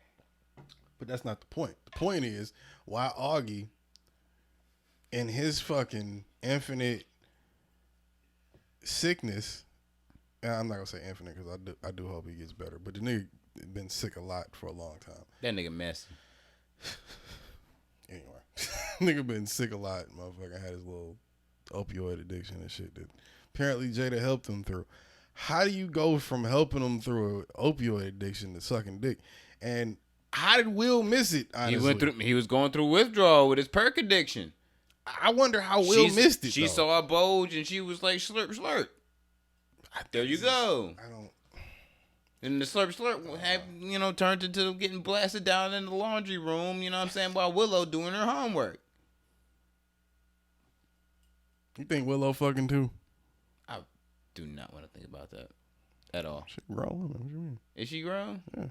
But that's not the point. The point is why Augie, in his fucking infinite sickness, and I'm not gonna say infinite because I do hope he gets better. But the nigga been sick a lot for a long time. That nigga messy. Anyway, nigga been sick a lot. Motherfucker had his little opioid addiction and shit that apparently Jada helped him through. How do you go from helping him through an opioid addiction to sucking dick? And how did Will miss it? Honestly, He was going through withdrawal with his perk addiction. I wonder how Will missed it. She though. saw a bulge and she was like slurp slurp. There you go. I don't. And the slurp slurp had, turned into getting blasted down in the laundry room, you know what I'm saying, while Willow doing her homework. You think Willow fucking too? I do not want to think about that at all. She grown. What you mean? Is she grown? Yeah.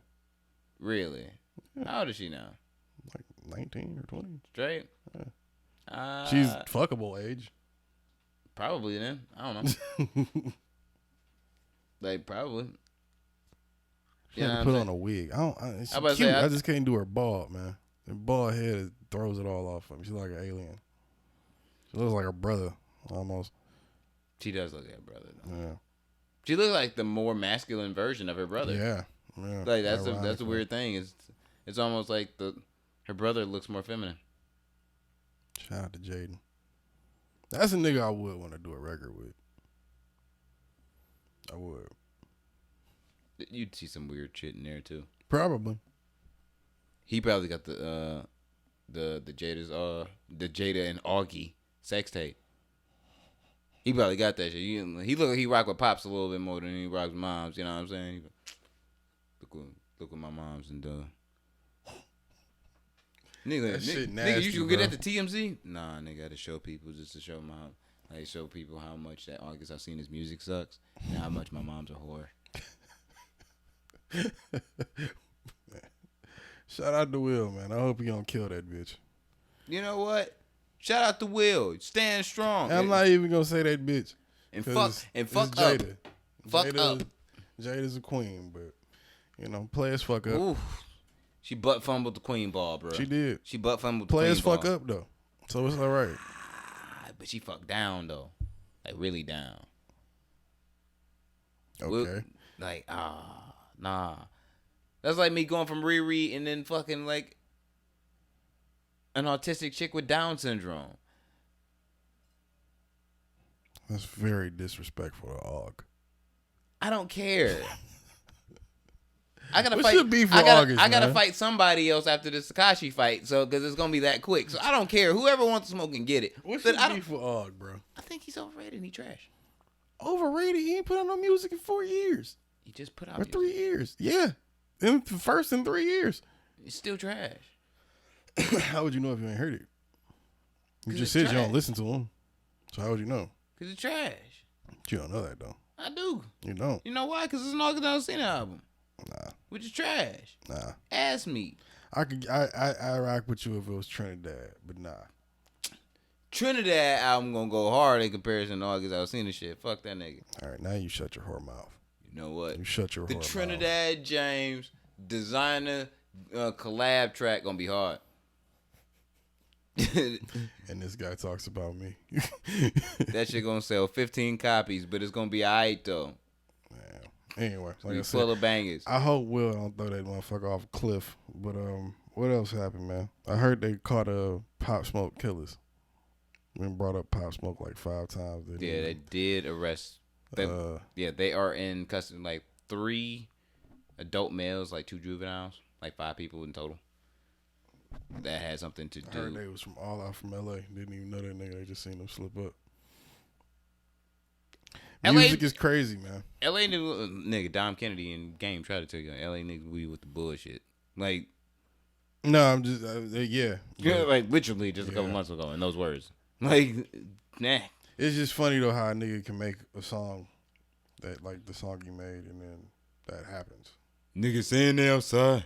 Really? Yeah. How old is she now? Like 19 or 20. Straight? Yeah. She's fuckable age. Probably then. I don't know. Like, probably. She had to put on a wig. She's about to cute. say, I just can't do her bald, man. Her bald head throws it all off of me. She's like an alien. She looks like her brother, almost. She does look like her brother, though. Yeah. She looks like the more masculine version of her brother. Yeah. Like, that's a weird thing. It's almost like her brother looks more feminine. Shout out to Jaden. That's a nigga I would want to do a record with. I would. You'd see some weird shit in there too. Probably. He probably got the Jada and Augie sex tape. He probably got that shit. He look like he rock with pops a little bit more than he rocks with moms. You know what I'm saying? Look what my mom's and nigga, you should get at the TMZ. Nah, nigga, I had to show people just to show them show people how much that August Alsina's music sucks and how much my mom's a whore. Shout out to Will, man. I hope he don't kill that bitch. You know what? Shout out to Will. Stand strong. I'm not even gonna say that bitch. And fuck up. Jada. Fuck up. Jada's a queen, but players fuck up. Oof. She butt fumbled the queen ball, bro. She did. She butt fumbled the players queen fuck ball. up though, so it's all right. But she fucked down though, like really down. Okay. Nah. That's like me going from Riri and then fucking like an autistic chick with Down syndrome. That's very disrespectful to Og. I don't care. I gotta What's fight. your beef with I gotta man? fight somebody else after the Sakashi fight, because it's gonna be that quick. So I don't care. Whoever wants to smoke can get it. What's But your beef with Og, bro? I think he's overrated and he trash. Overrated? He ain't put out no music in 4 years He just put out or music. 3 years. Yeah, in the first in 3 years. It's still trash. How would you know if you ain't heard it? You 'Cause just it's said you don't trash. listen to him. So how would you know? Cause it's trash. You don't know that though. I do. You don't. You know why? Cause it's an August Alsina album, Nah. which is trash. Nah. Ass meat. I rock with you if it was Trinidad, but nah. Trinidad album gonna go hard in comparison to August Alsina shit. Fuck that nigga. All right, now you shut your whore mouth. You know what? You shut your The whore mouth. Trinidad James designer collab track gonna be hard. And this guy talks about me. That shit gonna sell 15 copies, but it's gonna be alright though. Anyway, like I Full said, of bangers. I hope Will don't throw that motherfucker off a cliff. But what else happened, man? I heard they caught Pop Smoke killers. We brought up Pop Smoke like 5 times. They did arrest. They are in custody. Like 3 adult males, like 2 juveniles, like 5 people in total. That had something to I heard do. they was from all out from LA. Didn't even know that nigga. They just seen them slip up. LA Music is crazy, man. LA nigga Dom Kennedy in Game tried to tell you LA niggas we with the bullshit. Like No, I'm just yeah. like literally just a couple months ago in those words. Like nah. It's just funny though how a nigga can make a song That like the song he made, and then that happens. Niggas saying they outside.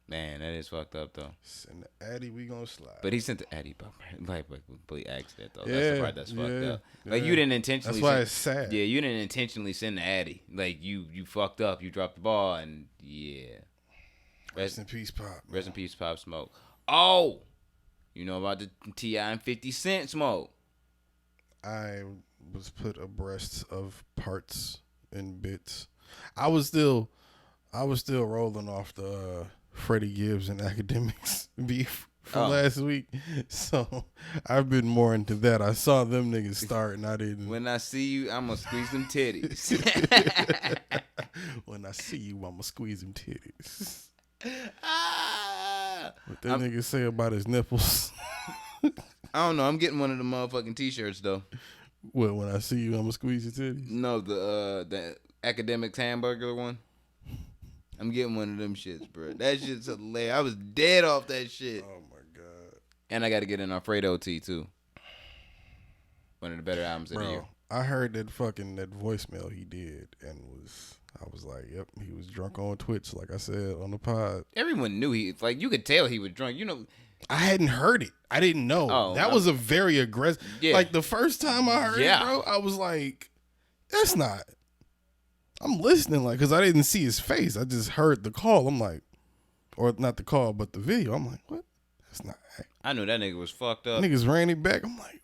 Man, that is fucked up though. Send the Addy, we gonna slide. But he sent the Addy, like complete accident though. Yeah, That's the part that's fucked yeah, up. Like yeah. you didn't intentionally. That's why send, it's sad. Yeah, you didn't intentionally send the Addy. Like you fucked up. You dropped the ball, and yeah. Rest in peace, Pop. Rest in peace, Pop Smoke. Oh, you know about the T.I. and 50 Cent smoke. I was put abreast of parts and bits. I was still rolling off the Freddie Gibbs and Academics beef from last week, so I've been more into that. I saw them niggas start, and I didn't. When I see you, I'm gonna squeeze them titties. When I see you, I'ma squeeze them titties. Ah! What that nigga say about his nipples? I don't know. I'm getting one of the motherfucking t-shirts though. What? When I see you, I'ma squeeze your titties? No, the Academics hamburger one. I'm getting one of them shits, bro. That shit's hilarious. I was dead off that shit. Oh my god! And I got to get an Alfredo tea too. One of the better albums of the year. I heard that voicemail he did, and I was like, yep, he was drunk on Twitch, like I said on the pod. Everyone knew you could tell he was drunk. You know, I hadn't heard it. I didn't know. That was a very aggressive. Yeah. Like the first time I heard it, bro, I was like, that's not. I'm listening, like, because I didn't see his face. I just heard the call. I'm like, or not the call, but the video. I'm like, what? That's not. I knew that nigga was fucked up. Niggas ran it back. I'm like,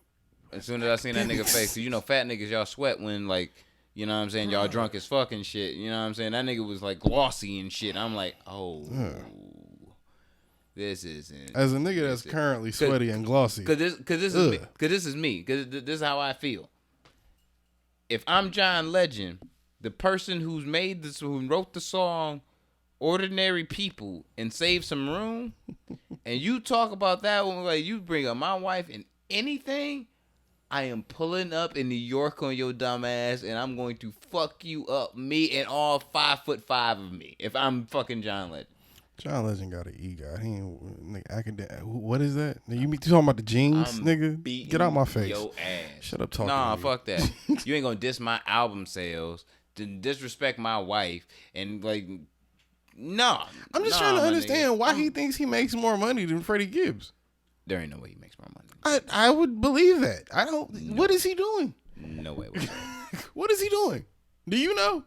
as soon as I seen that nigga face, 'cause you know, fat niggas, y'all sweat when, like, you know what I'm saying, y'all drunk as fuck and shit. You know what I'm saying? That nigga was, like, glossy and shit. I'm like, oh, this isn't. As a nigga that's currently sweaty and glossy. Cause this is me. Cause this is how I feel. If I'm John Legend, the person who wrote the song "Ordinary People" and "Save Some Room," and you talk about that one like you bring up my wife and anything, I am pulling up in New York on your dumb ass, and I'm going to fuck you up, me and all 5'5" of me. If I'm fucking John Legend. John Legend got an EGOT. He ain't nigga academic. What is that? You talking about the jeans, nigga? Get out my face. Your ass. Shut up, talking. Nah, fuck that. You ain't gonna diss my album sales, to disrespect my wife, and like, no. I'm just trying to understand why he thinks he makes more money than Freddie Gibbs. There ain't no way he makes more money. I would believe that. I don't. No. What is he doing? No way. What is he doing? Do you know?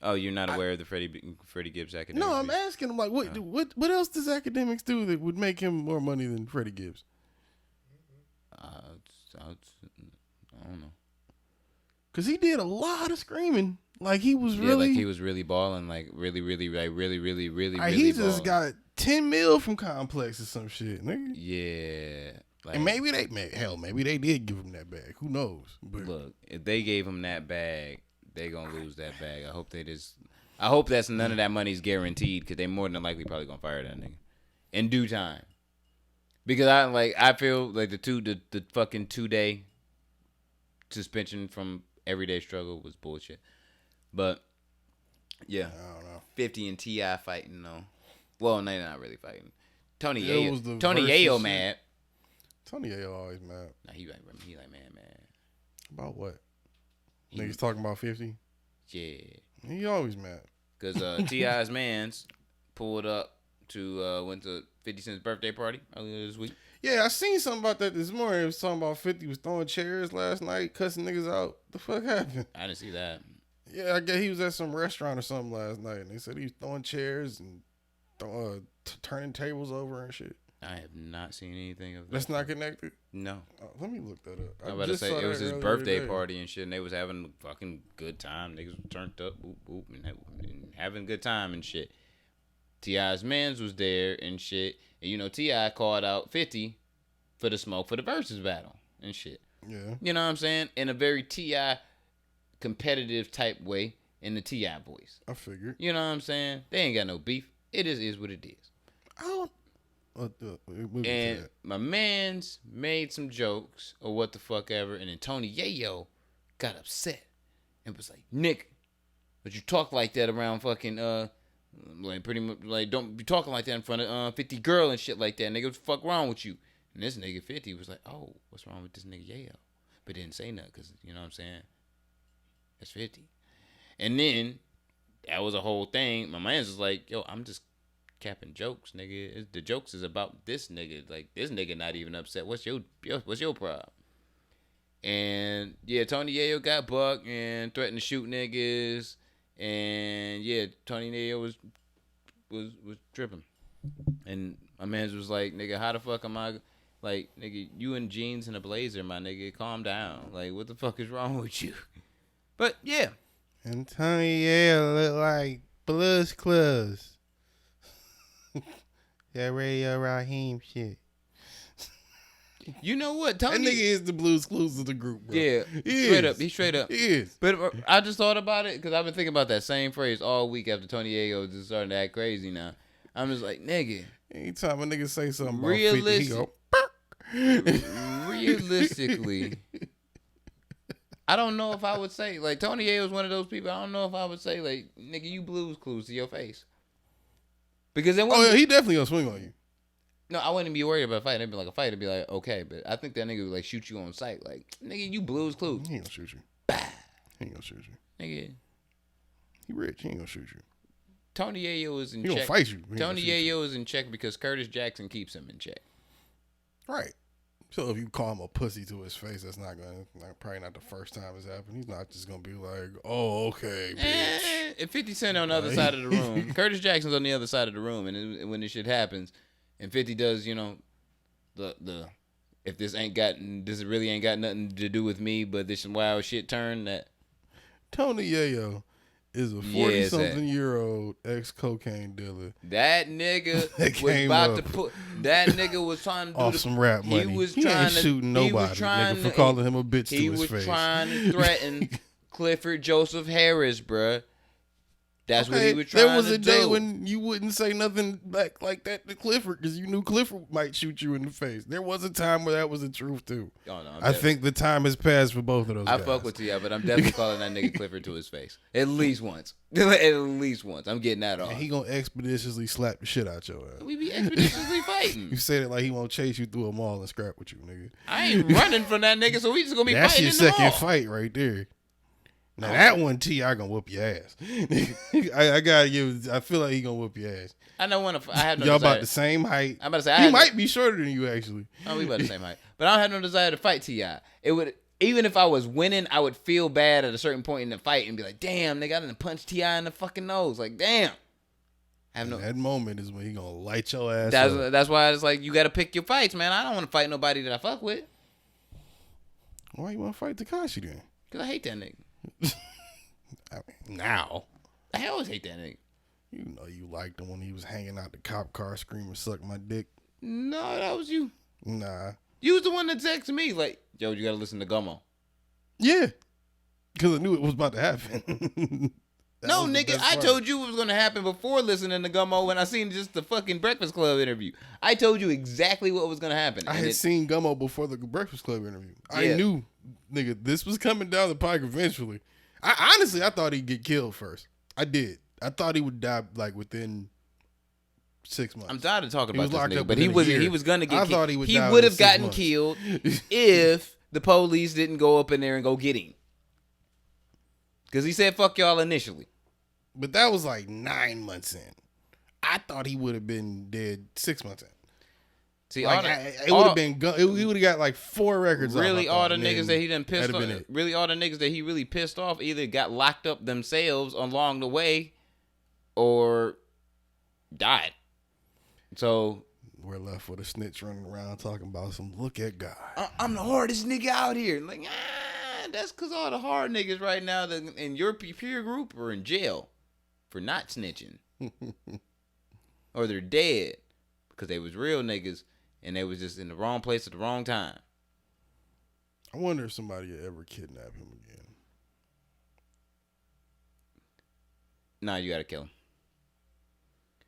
Oh, you're not aware of the Freddie Gibbs academic? No, I'm asking him like, what else does Academics do that would make him more money than Freddie Gibbs? I don't know. Cause he did a lot of screaming, like he was really, like he was really balling, like really he just got 10 mil from Complex or some shit, nigga. Yeah, like, and maybe they did give him that bag. Who knows? But look, if they gave him that bag, they gonna lose that bag. I hope that's none of that money's guaranteed, because they more than likely probably gonna fire that nigga in due time. Because I feel like the fucking 2-day suspension from Everyday Struggle was bullshit. But yeah, I don't know. 50 and T.I. fighting though. Well, no, they're not really fighting. Tony Yayo mad. Tony Yayo always mad. Nah, he like mad. About what? Niggas talking about 50? Yeah. He always mad. Because T.I.'s mans pulled up went to 50 Cent's birthday party earlier this week. Yeah, I seen something about that this morning. It was talking about 50 was throwing chairs last night, cussing niggas out. The fuck happened? I didn't see that. Yeah, I guess he was at some restaurant or something last night, and they said he was throwing chairs and turning tables over and shit. I have not seen anything of that. That's not connected? No. Let me look that up. I was about to say, it was his birthday party and shit, and they was having a fucking good time. Niggas was turned up, boop, boop, and having a good time and shit. T.I.'s mans was there and shit. And, you know, T.I. called out 50 for the smoke for the versus battle and shit. Yeah. You know what I'm saying? In a very T.I. competitive type way in the T.I. voice. I figured. You know what I'm saying? They ain't got no beef. It is what it is. I don't... And my mans made some jokes or what the fuck ever, and then Tony Yayo got upset and was like, "Nick, but you talk like that around fucking like pretty much like don't be talking like that in front of 50 girl and shit like that, nigga. What the fuck wrong with you?" And this nigga 50 was like, "Oh, what's wrong with this nigga Yayo?" but didn't say nothing because, you know what I'm saying? That's 50. And then that was a whole thing. My man's was like, yo, I'm just capping jokes, nigga. The jokes is about this nigga. Like, this nigga not even upset. What's your problem? And yeah, Tony Yayo got bucked and threatened to shoot niggas. And yeah, Tony Yayo was tripping. And my man's was like, nigga, how the fuck am I? Like, nigga, you in jeans and a blazer, my nigga. Calm down. Like, what the fuck is wrong with you? But yeah. And Tony Yayo look like Blues Clues. That Radio Raheem shit. You know what? That Tony nigga is the Blues Clues of the group, bro. Yeah, He's straight up. He is. But I just thought about it because I've been thinking about that same phrase all week after Tony Yayo just starting to act crazy now. I'm just like, nigga. Anytime a nigga say something about 50, he go, realistically, I don't know if I would say, like, Tony Yayo is one of those people, I don't know if I would say, like, nigga, you Blues Clues to your face. Because then he definitely gonna swing on you. No, I wouldn't be worried about a fight. It'd be like a fight. It'd be like, okay, but I think that nigga would like shoot you on sight. Like, nigga, you Blues Clues. He ain't gonna shoot you. He ain't gonna shoot you. Nigga. He rich. He ain't gonna shoot you. Tony Yayo is in check. He gonna fight you. Tony Yayo is in check because Curtis Jackson keeps him in check. Right. So if you call him a pussy to his face, that's probably not the first time it's happened. He's not just gonna be like, oh, okay, bitch. If 50 Cent on the other side of the room, Curtis Jackson's on the other side of the room, and when this shit happens, and 50 does, you know, the if this really ain't got nothing to do with me, but this wild shit turn that. Tony Yayo is a 40-something-year-old ex-cocaine dealer. That nigga was about to put. That nigga was trying to do off some rap money. He ain't shooting nobody, nigga, for calling him a bitch to his face. He was trying to threaten Clifford Joseph Harris, bruh. That's what he was trying to do. There was a day when you wouldn't say nothing back like that to Clifford because you knew Clifford might shoot you in the face. There was a time where that was the truth, too. Oh, no, I think the time has passed for both of those guys. I fuck with you, but I'm definitely calling that nigga Clifford to his face. At least once. At least once. I'm getting that off. And he gonna expeditiously slap the shit out your ass. We be expeditiously fighting. You said it like he won't chase you through a mall and scrap with you, nigga. I ain't running from that nigga, so we just gonna be That's fighting your in the mall. second fight right there. Now that one, T.I. gonna whoop your ass. I gotta give. I feel like he gonna whoop your ass. I know when I have no y'all desire. About the same height. I'm about to say he might be shorter than you actually. Oh, we about the same height, but I don't have no desire to fight T.I. It would even if I was winning, I would feel bad at a certain point in the fight and be like, "Damn, nigga, I done punched T.I. in the fucking nose." Like, damn. That moment is when he gonna light your ass up. That's why it's like you got to pick your fights, man. I don't want to fight nobody that I fuck with. Why you want to fight Tekashi then? Cause I hate that nigga. I mean, now. I always hate that nigga. You know you liked him when he was hanging out the cop car screaming, "Suck my dick." No, that was you. Nah. You was the one that texted me like, "Yo, you gotta listen to Gummo." Yeah. Because I knew it was about to happen. No, nigga, I told you it was gonna happen before listening to Gummo when I seen just the fucking Breakfast Club interview. I told you exactly what was gonna happen. I had seen Gummo before the Breakfast Club interview. Yeah. I knew, nigga, this was coming down the pike eventually. I thought he'd get killed first. I did. I thought he would die like within 6 months. I'm tired of talking about this nigga, up but he was gonna get killed. I thought he would die would within have gotten 6 months. killed if the police didn't go up in there and go get him. Because he said fuck y'all initially. But that was like 9 months in. I thought he would have been dead 6 months in. See, like, it would have been. He would have got like 4 records. Really, all the niggas that he done pissed off. It. Really, all the niggas that he really pissed off either got locked up themselves along the way, or died. So we're left with a snitch running around talking about some. Look at God. I'm the hardest nigga out here. Like, that's because all the hard niggas right now in your peer group are in jail for not snitching, or they're dead because they was real niggas. And they was just in the wrong place at the wrong time. I wonder if somebody would ever kidnap him again. Nah, you gotta kill him.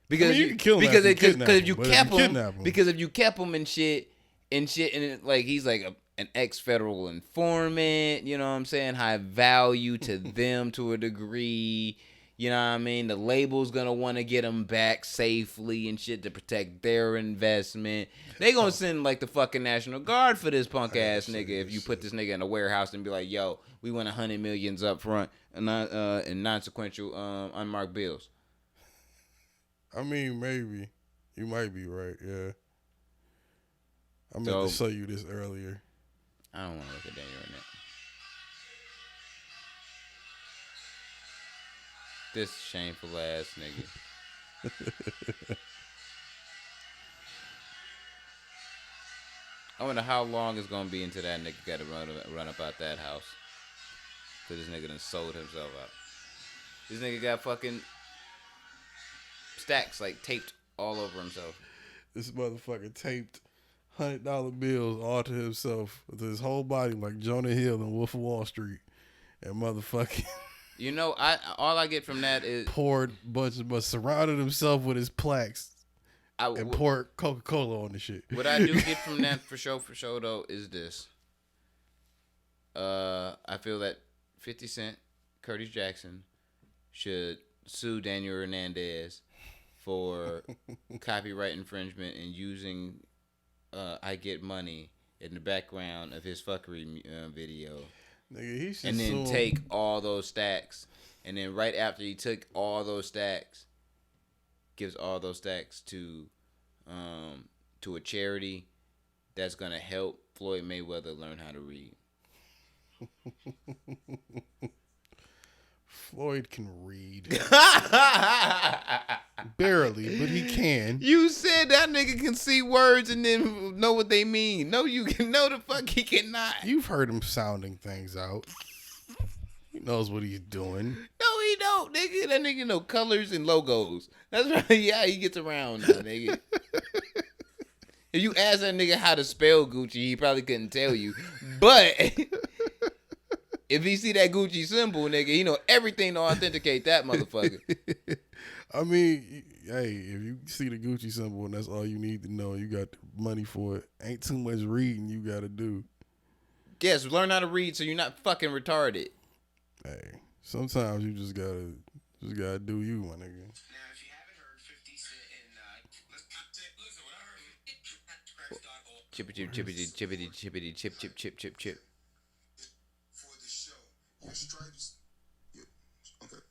Because you can kill him if you kept him, because if you kept him and shit, and like he's like an ex-federal informant, you know what I'm saying? High value to them to a degree. You know what I mean? The label's gonna want to get him back safely and shit to protect their investment. They gonna send like the fucking National Guard for this punk ass nigga if you put this nigga in a warehouse and be like, yo, we want 100 millions up front and in non-sequential unmarked bills. I mean, maybe. You might be right, yeah. I meant to show you this earlier. I don't want to look at Daniel right now. This shameful ass nigga. I wonder how long it's gonna be until that nigga got to run up out that house. Cause this nigga done sold himself out. This nigga got fucking stacks like taped all over himself. This motherfucker taped $100 bills all to himself with his whole body like Jonah Hill in Wolf of Wall Street, and motherfucking. You know, all I get from that is poured but surrounded himself with his plaques and poured Coca-Cola on the shit. What I do get from that for sure though is this. I feel that 50 Cent, Curtis Jackson should sue Daniel Hernandez for copyright infringement and using I Get Money in the background of his fuckery video. Nigga, he should and then take all those stacks. And then right after he took all those stacks, gives all those stacks to a charity that's going to help Floyd Mayweather learn how to read. Floyd can read. Barely, but he can. You said that nigga can see words and then know what they mean. No, you can know the fuck he cannot. You've heard him sounding things out. He knows what he's doing. No, he don't, nigga. That nigga know colors and logos. That's right. Yeah, he gets around now, nigga. If you ask that nigga how to spell Gucci, he probably couldn't tell you. But if he see that Gucci symbol, nigga, he know everything to authenticate that motherfucker. I mean, hey, if you see the Gucci symbol and that's all you need to know, you got the money for it. Ain't too much reading you got to do. Yes, learn how to read so you're not fucking retarded. Hey, sometimes you just gotta do you, my nigga. Now, if you haven't heard 50 Cent and listen, what I heard. Chippity, chip. For the show, your stripes. Okay.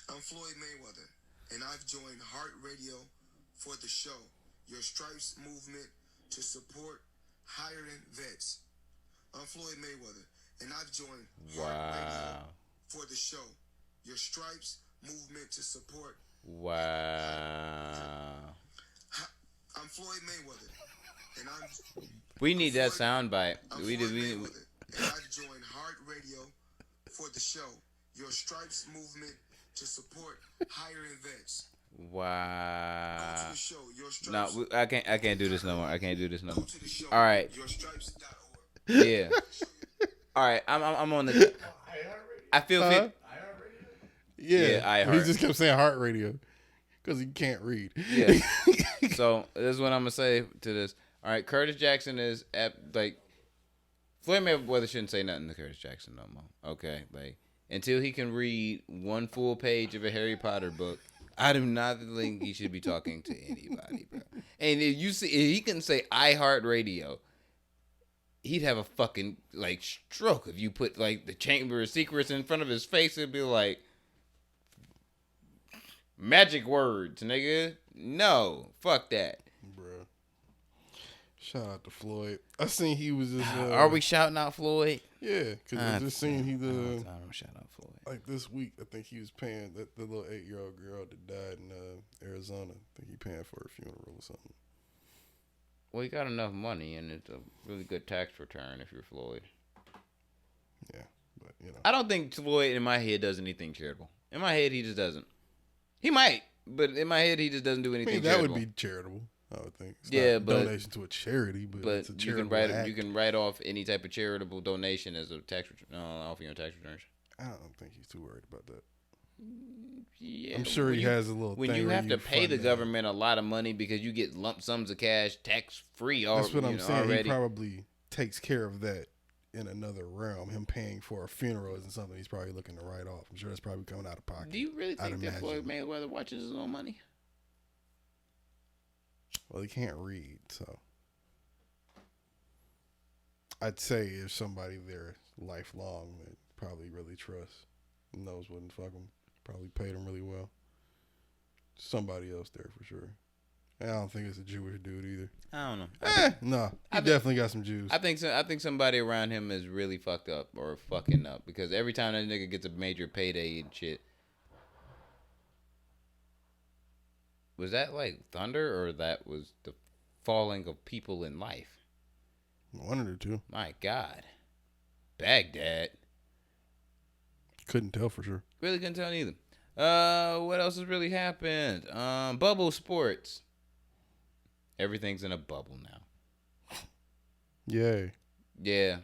I'm Floyd Mayweather, and I've joined Heart Radio for the show, your stripes movement to support hiring vets. I'm Floyd Mayweather, and I've joined Heart Radio for the show, your stripes movement to support. Wow. I'm Floyd Mayweather, and we need that soundbite. We and I've joined Heart Radio for the show, your stripes movement to support hiring vets. Wow. Go to the show, your No, stripes. I can't do this no more. Go to the show, All right. yourstripes.org. Yeah. All right. I'm on the. I feel. Yeah, I he just kept saying Heart Radio because he can't read. Yeah. So this is what I'm gonna say to this. All right, Curtis Jackson is like Floyd Mayweather shouldn't say nothing to Curtis Jackson no more. Okay, like until he can read one full page of a Harry Potter book, I do not think he should be talking to anybody, bro. And if he can say iHeartRadio, he'd have a fucking like stroke if you put like the Chamber of Secrets in front of his face. It'd be like magic words, nigga. No, fuck that. Bruh. Shout out to Floyd. I seen he was just. Are we shouting out Floyd? Yeah, because I just seen he I'm shout out Floyd. like this week. I think he was paying the little 8-year-old girl that died in Arizona. I think he paying for her funeral or something. Well, he got enough money, and it's a really good tax return if you're Floyd. Yeah, but you know. I don't think Floyd in my head does anything charitable. In my head, he just doesn't. He might, but in my head, he just doesn't do anything. That charitable. would be charitable, I would think. It's yeah, not a but donation to a charity, but it's a you charitable can act. you can write off any type of charitable donation as a tax return off your tax returns. I don't think he's too worried about that. Yeah, I'm sure he has a little. When thing you where have to pay fund the that. government a lot of money because you get lump sums of cash tax free. That's what I'm saying. Already. He probably takes care of that in another realm. Him paying for a funeral isn't something he's probably looking to write off. I'm sure that's probably coming out of pocket. Do you really I'd think that Floyd imagine. Mayweather watches his own money? Well, he can't read, so I'd say if somebody there lifelong that probably really trusts, knows wouldn't fuck him, probably paid him really well. Somebody else there for sure. And I don't think it's a Jewish dude either. I don't know. No, he I think- definitely got some Jews. I think so. I think somebody around him is really fucked up or fucking up because every time that nigga gets a major payday and shit. Was that like thunder or that was the falling of people in life? One of the two. My God. Baghdad. Couldn't tell for sure. Really couldn't tell either. What else has really happened? Bubble sports. Everything's in a bubble now. Yay. Yeah.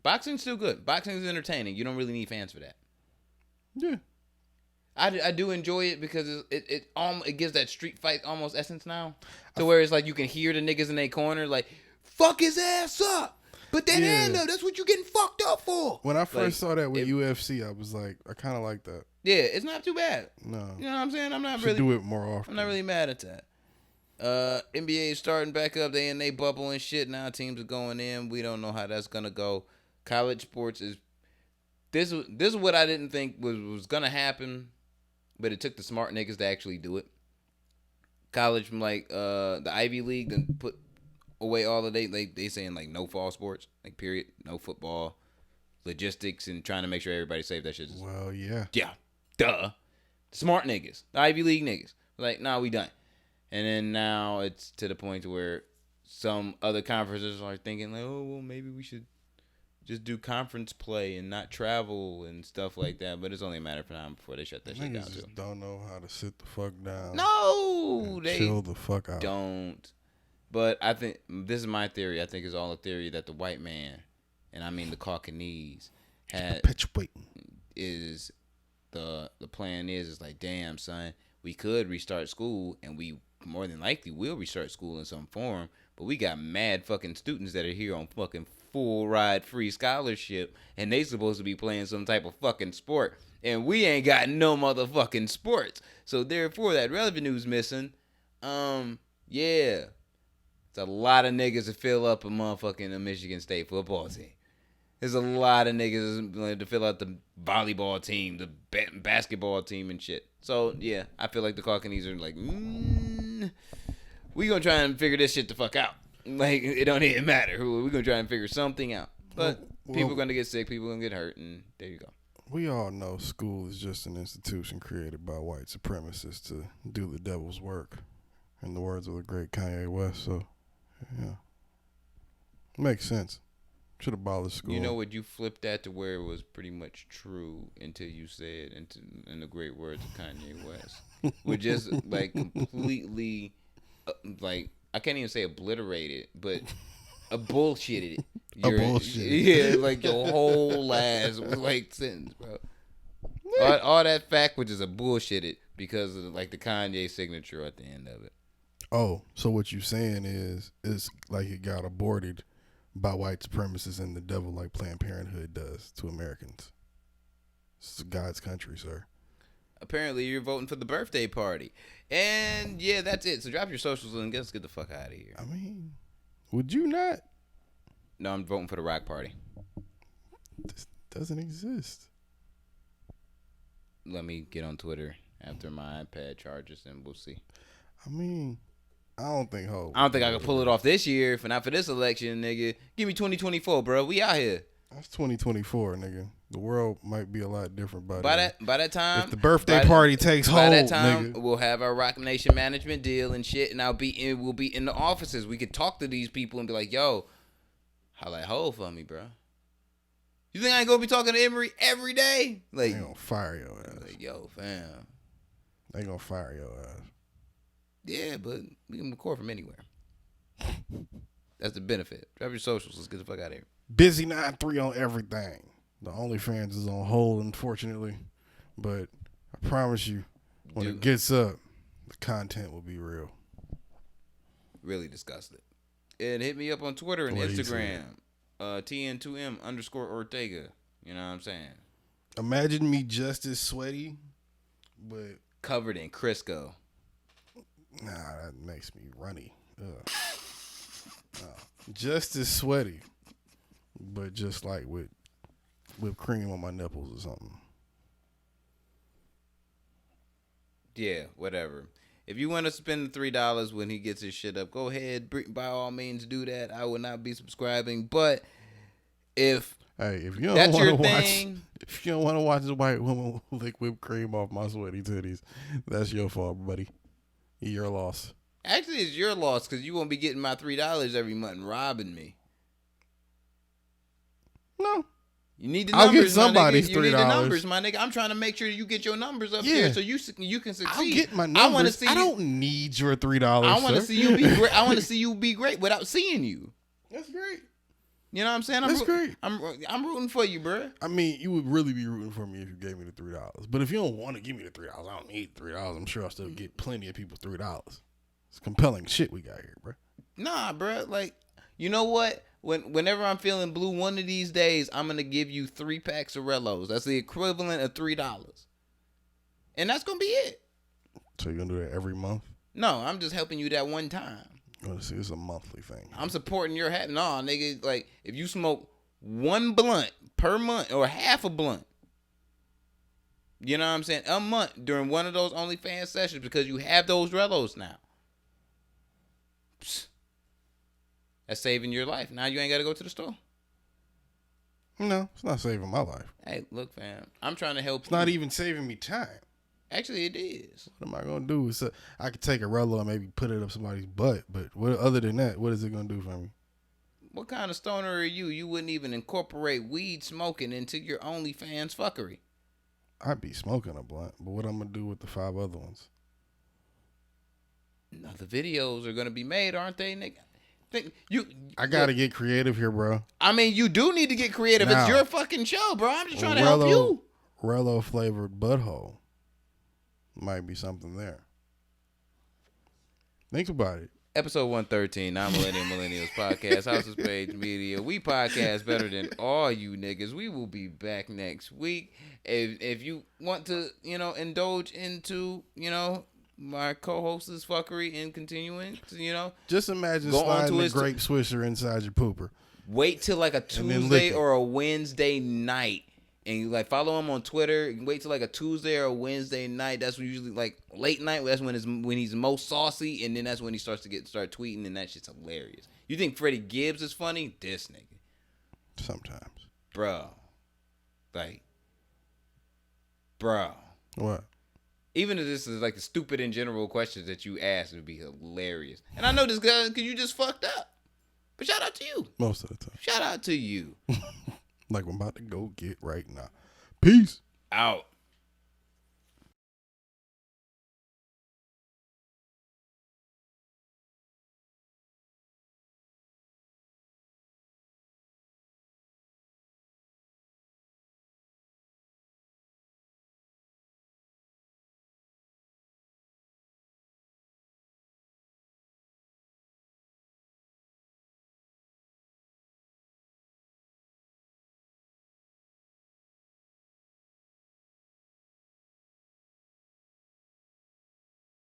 Boxing's still good. Boxing's entertaining. You don't really need fans for that. Yeah. I do enjoy it because it gives that street fight almost essence now. To where it's like you can hear the niggas in their corner like, fuck his ass up. Put that hand up. That's what you getting fucked up for. When I first Like, saw that with UFC, I was like, I kind of like that. Yeah, it's not too bad. No. You know what I'm saying? I'm not Should really do it more often. I'm not really mad at that. NBA is starting back up. They in they bubble and shit. Now teams are going in. We don't know how that's gonna go. College sports is this is what I didn't think was gonna happen, but it took the smart niggas to actually do it. College from like the Ivy League then put away all of they saying like no fall sports, like period, no football, logistics and trying to make sure everybody's safe. That shit is Well, yeah. yeah, duh. Smart niggas, the Ivy League niggas, like nah, we done. And then now it's to the point where some other conferences are thinking like, oh well, maybe we should just do conference play and not travel and stuff like that. But it's only a matter of time before they shut that shit down Niggas too. just don't know how to sit the fuck down. No, and they chill the fuck out. don't. But I think this is my theory. I think it's all a theory that the white man, and I mean the Caucanese, had Perpetuating. is the plan is like, damn son, we could restart school and we more than likely will restart school in some form, but we got mad fucking students that are here on fucking full ride free scholarship and they supposed to be playing some type of fucking sport and we ain't got no motherfucking sports, so therefore that revenue's missing. Yeah, it's a lot of niggas to fill up a motherfucking Michigan State football team. There's a lot of niggas to fill out the volleyball team, the basketball team and shit. So, yeah, I feel like the Caucanese are like, we gonna try and figure this shit the fuck out. Like, it don't even matter. We gonna try and figure something out. But people gonna get sick, people gonna get hurt, and there you go. We all know school is just an institution created by white supremacists to do the devil's work, in the words of the great Kanye West. So, yeah. Makes sense. Should abolish school. You know what? You flipped that to where it was pretty much true until you said, in the great words of Kanye West, which just like completely, like I can't even say obliterated, but a bullshitted. Yeah, like your whole last like sentence, bro. All that fact was just a bullshitted because of like the Kanye signature at the end of it. Oh, so what you saying is like it got aborted by white supremacists and the devil like Planned Parenthood does to Americans. It's God's country, sir. Apparently you're voting for the birthday party. And yeah, that's it. So drop your socials and let's get the fuck out of here. I mean, would you not? No, I'm voting for the rock party. This doesn't exist. Let me get on Twitter after my iPad charges and we'll see. I mean, I don't think I can pull it off this year, if not for this election, nigga. Give me 2024, bro. We out here. That's 2024, nigga. The world might be a lot different by that time. If the birthday party takes hold, by that time, nigga. we'll have our Rock Nation management deal and shit, and we'll be in the offices. We could talk to these people and be like, yo, holla at Hov for me, bro. You think I ain't gonna be talking to Emery every day? Like, They gonna fire your ass. like, yo, fam. They gonna fire your ass. Yeah, but we can record from anywhere. That's the benefit. Drop your socials. Let's get the fuck out of here. Busy 9-3 on everything. The OnlyFans is on hold, unfortunately. But I promise you, when it gets up, the content will be real. Really disgusted. And hit me up on Twitter and What he Instagram. TN2M_Ortega. You know what I'm saying? Imagine me just as sweaty, but Covered in Crisco. nah, that makes me runny. Ugh. Just as sweaty, but just like with whipped cream on my nipples or something. Yeah, whatever. If you want to spend the $3 when he gets his shit up, go ahead. By all means, do that. I will not be subscribing. But if you don't that's want to your watch, thing, if you don't want to watch a white woman lick whipped cream off my sweaty titties, that's your fault, buddy. Your loss. actually, it's your loss because you won't be getting my $3 every month and robbing me. No. You need the I'll numbers, get somebody's my nigga. You need the $3. numbers, my nigga. I'm trying to make sure you get your numbers up there so you can succeed. I'll get my numbers. I want to see. I don't need your $3. I want to see you be great. I want to see you be great without seeing you. That's great. You know what I'm saying? That's great. I'm rooting for you, bro. I mean, you would really be rooting for me if you gave me the $3. But if you don't want to give me the $3, I don't need $3. I'm sure I'll still get plenty of people $3. It's compelling shit we got here, bro. Nah, bro. Like, you know what? Whenever I'm feeling blue, one of these days, I'm gonna give you 3 packs of Rellos. That's the equivalent of $3, and that's gonna be it. So you're gonna do that every month? No, I'm just helping you that one time. You want to see? It's a monthly thing. I'm supporting your habit. Nah, nigga. Like, if you smoke 1 blunt per month or half a blunt, you know what I'm saying, a month during one of those OnlyFans sessions because you have those Rellos now. Psst. That's saving your life. Now you ain't got to go to the store. No, it's not saving my life. Hey, look, fam. I'm trying to help It's not even saving me time. Actually, it is. What am I gonna do? I could take a Rello and maybe put it up somebody's butt, but other than that, what is it gonna do for me? What kind of stoner are you? You wouldn't even incorporate weed smoking into your OnlyFans fuckery. I'd be smoking a blunt, but what I'm gonna do with the 5 other ones? Now, the videos are gonna be made, aren't they, nigga? I gotta get creative here, bro. I mean, you do need to get creative. Now, it's your fucking show, bro. I'm just trying to help you. Rello flavored butthole might be something there. Think about it. Episode 113, Non-Millennial Millennials Podcast, House of Page Media. We podcast better than all you niggas. We will be back next week. If you want to, indulge into, my co-host's fuckery and continuing to, just imagine go sliding on a to grape swisher inside your pooper. Wait till like a Tuesday or a Wednesday night. And you follow him on Twitter. Wait till like a Tuesday or a Wednesday night. That's when usually like late night. That's when he's most saucy, and then that's when he start tweeting, and that shit's hilarious. You think Freddie Gibbs is funny? This nigga. Sometimes, bro. Bro. What? Even if this is like the stupid in general questions that you ask, would be hilarious. And I know this guy because you just fucked up. But shout out to you. Most of the time. Shout out to you. Like I'm about to go get right now. Peace. Out.